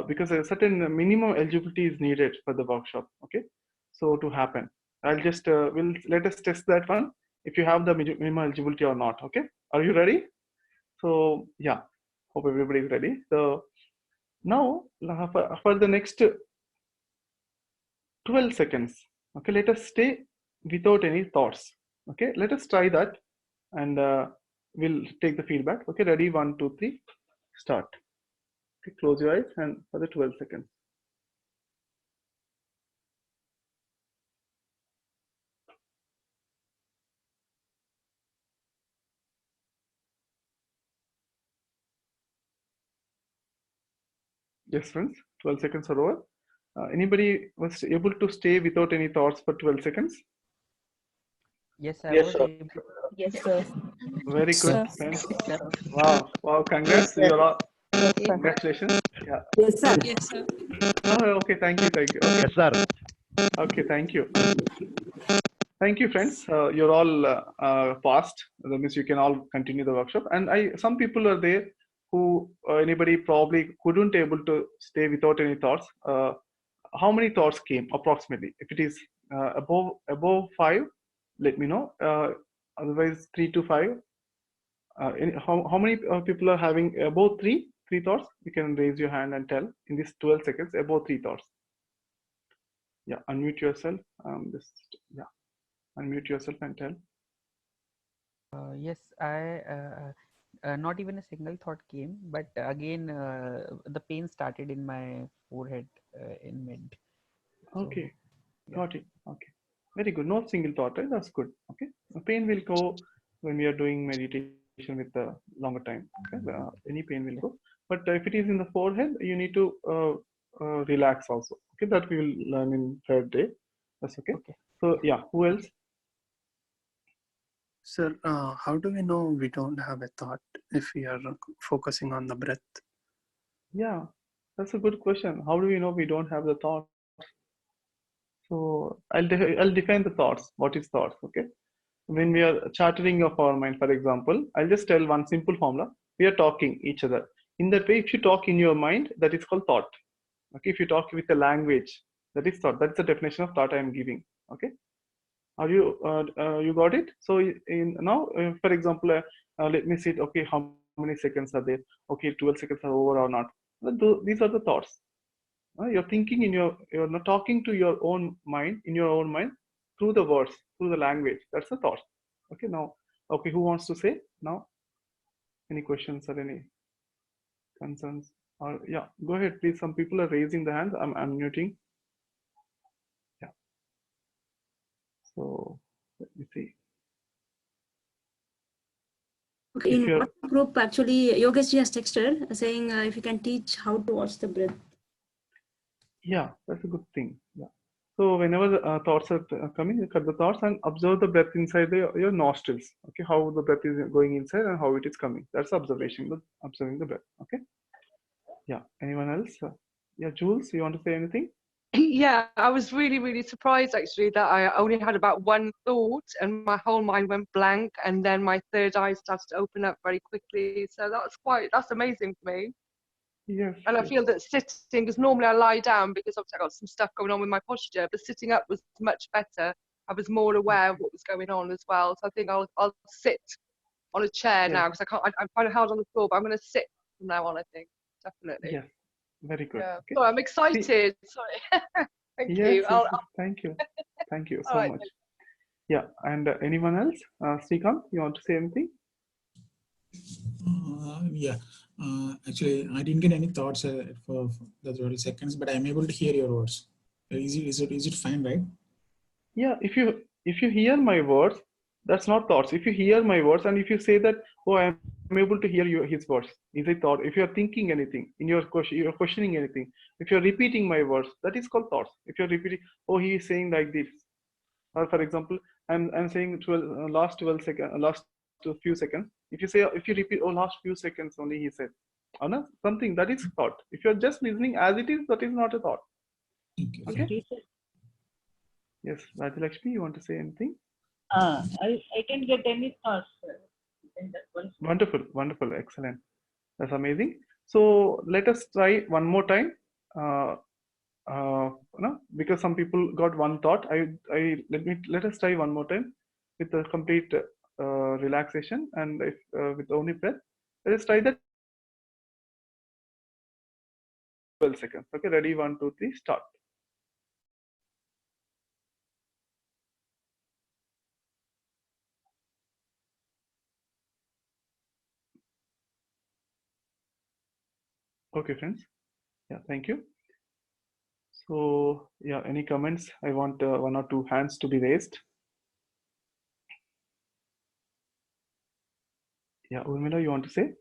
because a certain minimum eligibility is needed for the workshop. Okay, so to happen, I'll just will let us test that one if you have the minimum eligibility or not. Okay, are you ready? So yeah, hope everybody is ready. So now for the next 12 seconds, okay, let us stay without any thoughts. Okay, let us try that, and we'll take the feedback. Okay, ready? 1, 2, 3, start. Okay, close your eyes and for the 12 seconds. Yes, friends, 12 seconds are over. Anybody was able to stay without any thoughts for 12 seconds? Yes, I Yes, was sir. able. Yes, sir. Very good, Sir. friends. Sir. Wow, congrats. Yes, sir. You're all, Yes, sir. congratulations. Yeah. Yes, sir. Yes, sir. Oh, okay, thank you. Okay. Yes, sir. Okay, thank you. Thank you, friends. You're all passed. That means you can all continue the workshop. And some people are there who anybody probably couldn't able to stay without any thoughts. How many thoughts came approximately? If it is above 5, let me know. Otherwise, 3 to 5. How many people are having above three thoughts? You can raise your hand and tell in this 12 seconds above 3 thoughts. Yeah, unmute yourself. Unmute yourself and tell. Yes, not even a single thought came, but again, the pain started in my forehead in mid. Okay, yeah. got it. Okay, very good. No single thought, right? That's good. Okay, the pain will go when we are doing meditation with the longer time. Okay, any pain will go. But if it is in the forehead, you need to relax also. Okay, that we will learn in third day. That's okay. So yeah, who else? Sir, how do we know we don't have a thought if we are focusing on the breath? Yeah, that's a good question. How do we know we don't have the thoughts? So I'll define the thoughts. What is thoughts? Okay. When we are chartering of our mind, for example, I'll just tell one simple formula. we are talking each other. In that way, if you talk in your mind, that is called thought. Okay, if you talk with a language, that is thought. That's the definition of thought I am giving. Okay, are you you got it? So in now, for example, let me see. Okay, how many seconds are there? Okay, 12 seconds are over or not? These are the thoughts. You're thinking in you're not talking to your own mind, in your own mind, through the words, through the language. That's the thought. Okay, now, okay, who wants to say now? Any questions or any concerns? Or yeah, go ahead, please. Some people are raising the hands. I'm unmuting. Yeah. So let me see. Okay, in WhatsApp group, actually, Yogesh has texted saying if you can teach how to watch the breath. Yeah, that's a good thing. Yeah. So whenever the thoughts are coming, cut the thoughts and observe the breath inside your nostrils. Okay, how the breath is going inside and how it is coming. That's observation. Observing the breath. Okay. Yeah. Anyone else? Yeah, Jules, you want to say anything? Yeah, I was really, really surprised actually that I only had about one thought and my whole mind went blank, and then my third eye started to open up very quickly. So that's amazing for me. Yes. And I feel that sitting, because normally I lie down because obviously I got some stuff going on with my posture, but sitting up was much better. I was more aware of what was going on as well. So I think I'll sit on a chair now, because I'm kind of held on the floor, but I'm going to sit from now on, I think, definitely. Yes. Very good. Yeah. Okay. So I'm excited. Sorry. Thank Yes, you. yes, thank you. Thank you so much. Yeah, and anyone else? Srikanth, you want to say anything? Yeah, actually, I didn't get any thoughts for the 30 seconds, but I'm able to hear your words. Is it fine, right? Yeah, if you hear my words, that's not thoughts. If you hear my words and if you say that, oh, I'm able to hear his words, is a thought. If you're thinking anything in your question, you're questioning anything. If you're repeating my words, that is called thoughts. If you're repeating, oh, he is saying like this, or for example, I'm saying 12 last 12 seconds, last few seconds. If you repeat, oh, last few seconds only he said, oh, no, something that is thought. If you're just listening as it is, that is not a thought. Okay. Yes, Rajalakshmi, you want to say anything? I didn't get any thoughts in that one. Wonderful, wonderful, excellent. That's amazing. So let us try one more time. No, because some people got one thought. Let us try one more time with a complete relaxation and if with only breath. Let us try that 12 seconds. Okay, ready? 1, 2, 3, start. Okay, friends. Yeah, thank you. So, yeah, any comments? I want 1 or 2 hands to be raised. Yeah, Urmila, you want to say?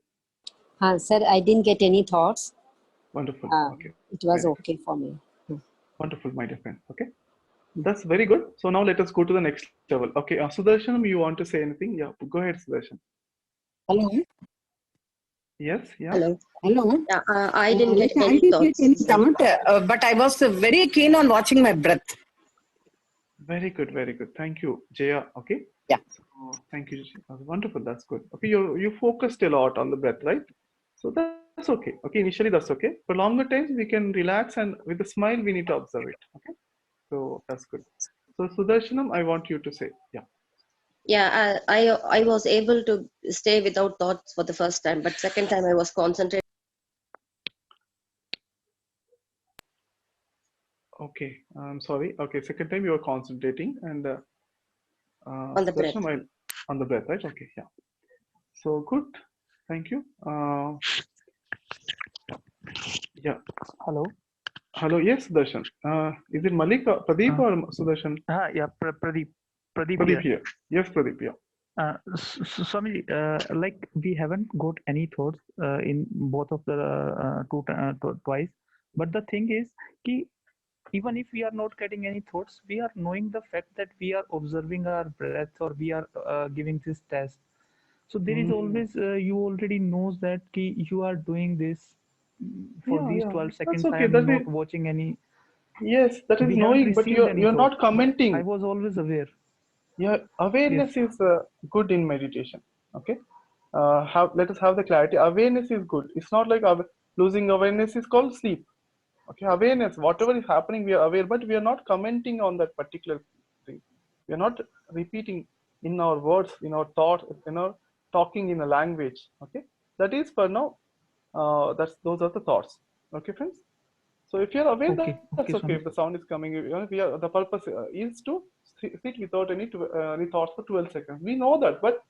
Sir, I didn't get any thoughts. Wonderful. Okay. It was Very okay for me. wonderful, my dear friend. Okay. That's very good. So now let us go to the next level. Okay, Sudarshan, you want to say anything? Yeah, go ahead, Sudarshan. Hello. Yes, yeah. Hello. Yeah, I didn't get I any didn't thoughts. get any thought, but I was very keen on watching my breath. Very good, very good. Thank you, Jaya. Okay. Yeah. So thank you. Wonderful. That's good. Okay, you focused a lot on the breath, right? So that's okay. Okay, initially that's okay. For longer times, we can relax and with a smile, we need to observe it. Okay. So that's good. So Sudarshanam, I want you to say, yeah. Yeah, I was able to stay without thoughts for the first time, but second time I was concentrated. Okay, I'm sorry. Okay, second time you are concentrating and On the breath. Sudarshanam, on the breath, right? Okay, yeah. So good. Thank you. Yeah. Hello. Hello. Yes, Sudarshan. Is it Malik, Pradeep, or Sudarshan? Yeah, Pradeep. Pradeep Pradeep here. here. Yes, Pradeep. Yeah. Swami, like we haven't got any thoughts in both of the twice, but the thing is, ki even if we are not getting any thoughts, we are knowing the fact that we are observing our breath or we are giving this test. So there is always you already knows that ki you are doing this for these 12 seconds. That's okay. I am not watching any. Yes, that is We haven't knowing, but received any you're thought, not commenting. I was always aware. Yeah, awareness is good in meditation. Okay. let us have the clarity. Awareness is good. It's not like losing awareness is called sleep. Okay, awareness, whatever is happening, we are aware, but we are not commenting on that particular thing. We are not repeating in our words, in our thoughts, in our talking in a language. Okay, that is for now. Those are the thoughts. Okay, friends. So if you are aware, that's okay. If the sound is coming, the purpose is to sit without any thoughts for 12 seconds. We know that, but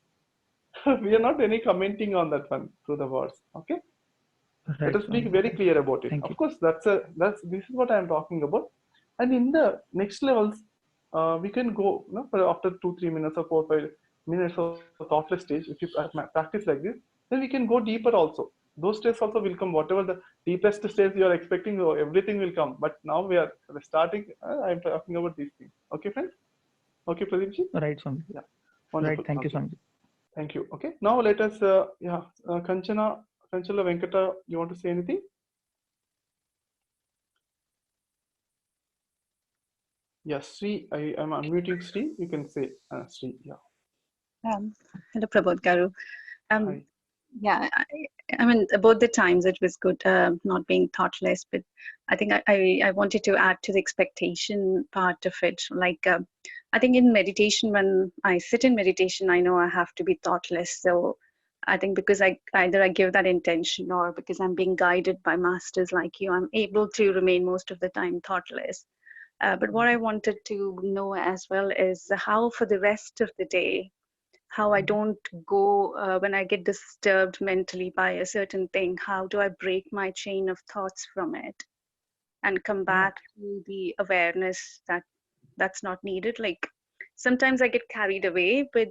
we are not any commenting on that one through the words. Okay. Let us be very clear about it. Of course, this is what I am talking about. And in the next levels, we can go for after 2-3 minutes or 4-5 minutes of thoughtless stage. If you practice like this, then we can go deeper also. Those states also will come. Whatever the deepest stage you are expecting, everything will come. But now we are starting. I am talking about these things. Okay, friends. Okay, Pradeepji. Right, Swami. Yeah. Wonderful. Right. Thank you, Swami. Thank you. Okay. Now let us. Kanchana. Kanchala Venkata, you want to say anything? Yes, Sri, I am unmuting Sri. You can say Sri. Yeah. Hello, Prabodh Garu. Hi. Yeah, I mean, both the times it was good not being thoughtless, but I think I wanted to add to the expectation part of it. Like, I think in meditation, when I sit in meditation, I know I have to be thoughtless. So I think because either I give that intention or because I'm being guided by masters like you, I'm able to remain most of the time thoughtless. But what I wanted to know as well is how for the rest of the day, how I don't go when I get disturbed mentally by a certain thing, how do I break my chain of thoughts from it and come back to the awareness that that's not needed? Like sometimes I get carried away, but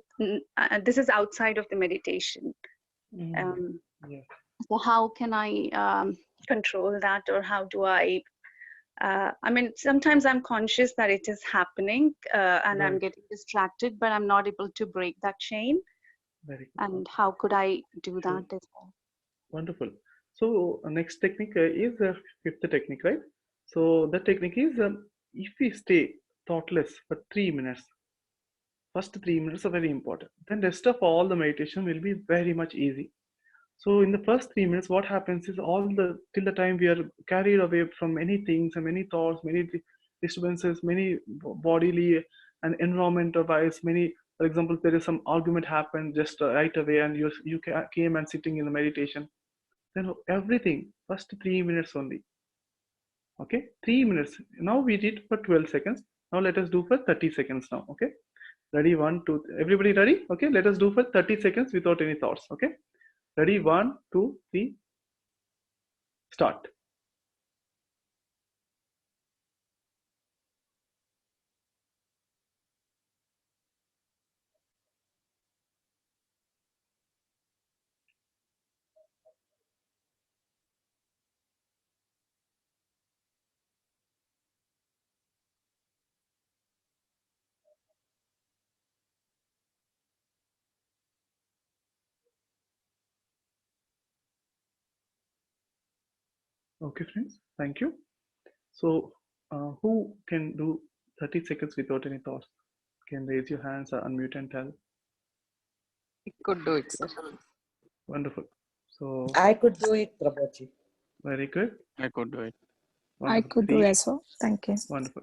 this is outside of the meditation. So how can I control that, or how do I mean, sometimes I'm conscious that it is happening and I'm getting distracted, but I'm not able to break that chain. Very good. And how could I do that as well? Wonderful. So next technique is fifth technique, right? So the technique is if we stay thoughtless for 3 minutes, first 3 minutes are very important. Then rest of all the meditation will be very much easy. So in the first 3 minutes, what happens is till the time we are carried away from many things and many thoughts, many disturbances, many bodily and environmental wise, many, for example, there is some argument happened just right away and you came and sitting in the meditation. Then everything, first 3 minutes only. Okay, 3 minutes. Now we did for 12 seconds. Now let us do for 30 seconds now. Okay, ready? 1, 2, everybody ready? Okay, let us do for 30 seconds without any thoughts. Okay. Ready? 1, 2, 3, start. Okay, friends, thank you. So, who can do 30 seconds without any thoughts? Can raise your hands or unmute and tell. I could do it, sir. Wonderful. So I could do it, Prabhuji. very good. I could do it. Wonderful. I could do as well. Thank you. Wonderful.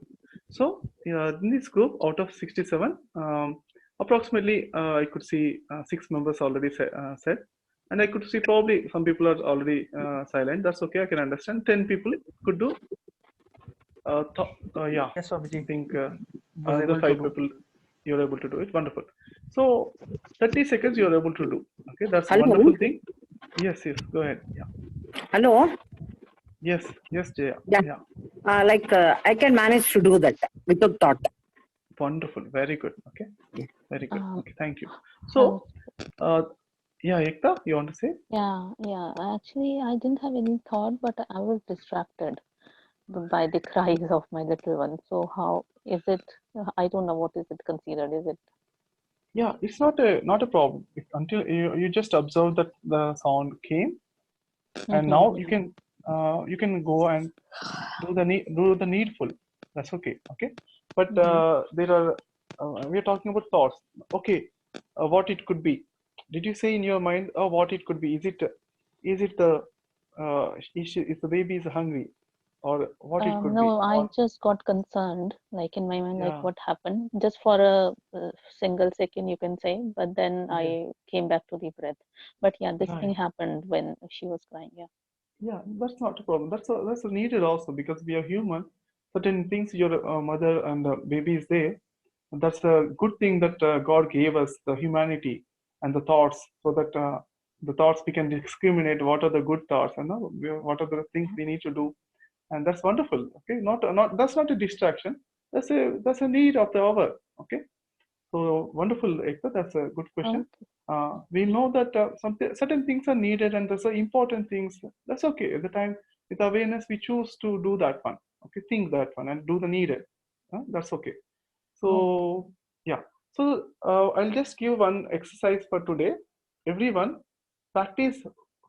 So in this group, out of 67, approximately I could see 6 members already said, and I could see probably some people are already silent. That's okay. I can understand. 10 people could do. Yeah. Yes, Swamiji. I think Was another able to 5 do. people you're able to do it. Wonderful. So 30 seconds you're able to do. Okay, that's a Hello? wonderful thing. Yes, go ahead. Yeah. Hello? Yes, Jaya. Yeah. I can manage to do that without thought. Wonderful. Very good. Okay. Very good. Okay, thank you. Hello. So, yeah, Ekta, you want to say? Yeah. Actually, I didn't have any thought, but I was distracted by the cries of my little one. So how is it? I don't know what is it considered. Is it? Yeah, it's not a problem until you just observe that the sound came, and now you can go and do the needful. That's okay. Okay, but there are we are talking about thoughts. Okay, what it could be. Did you say in your mind, oh, what it could be? Is it the is the baby is hungry, or what it could be? No, I Or just got concerned, like in my mind, like yeah, what happened, just for a single second, you can say, but then yeah, I came back to the breath. But yeah, this thing right. happened when she was crying. Yeah. Yeah, that's not a problem. That's needed also because we are human. Certain things your mother and baby is there. And that's a good thing that God gave us the humanity and the thoughts, so that the thoughts we can discriminate what are the good thoughts and what are the things we need to do, and that's wonderful. Okay, not that's not a distraction. That's a need of the hour. Okay, so wonderful, Ekta. That's a good question. Okay. We know that certain things are needed and those are important things. That's okay. At the time, with awareness, we choose to do that one. Okay, think that one and do the needed. That's okay. Okay. So yeah. So I'll just give one exercise for today. Everyone, practice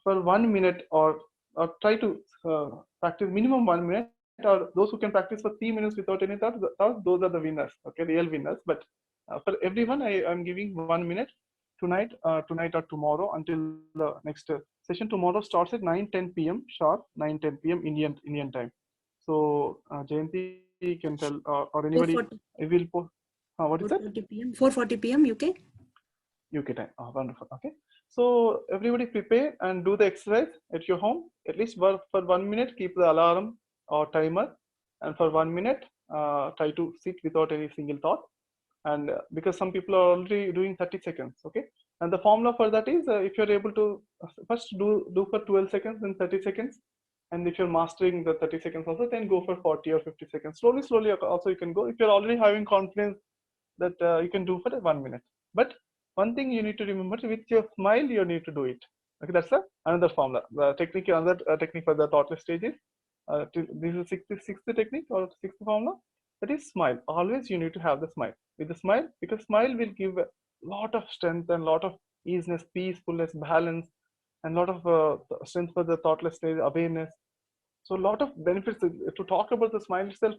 for 1 minute or try to practice minimum 1 minute. Or those who can practice for 3 minutes without any thoughts, those are the winners. Okay, real winners. But for everyone, I'm giving 1 minute tonight or tomorrow until the next session. Tomorrow starts at 9:10 p.m. sharp, 9:10 p.m. Indian time. So Jayanti can tell or anybody 4:40. will post. What is that? 4:40 p.m. 4:40 p.m. UK. UK time. Oh, wonderful. Okay. So everybody prepare and do the exercise at your home. At least for 1 minute, keep the alarm or timer, and for 1 minute, try to sit without any single thought. And because some people are already doing 30 seconds. Okay. And the formula for that is if you're able to first do for 12 seconds, then 30 seconds. And if you're mastering the 30 seconds also, then go for 40 or 50 seconds. Slowly also you can go. If you're already having confidence that you can do for 1 minute. But one thing you need to remember, with your smile, you need to do it. Okay, that's another formula. The technique, another technique for the thoughtless stages. This is sixth technique or sixth formula. That is smile. Always you need to have the smile. With the smile, because smile will give a lot of strength and lot of easiness, peacefulness, balance, and lot of strength for the thoughtless stage, awareness. So a lot of benefits. To talk about the smile itself,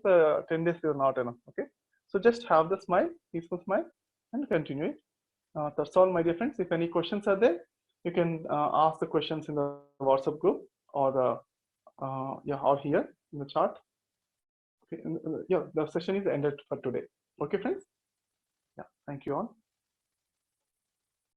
10 days is not enough. Okay, so just have the smile, peaceful smile, and continue it. That's all, my dear friends. If any questions are there, you can ask the questions in the WhatsApp group or or here in the chat. Okay, yeah, the session is ended for today. Okay, friends. Yeah, thank you all.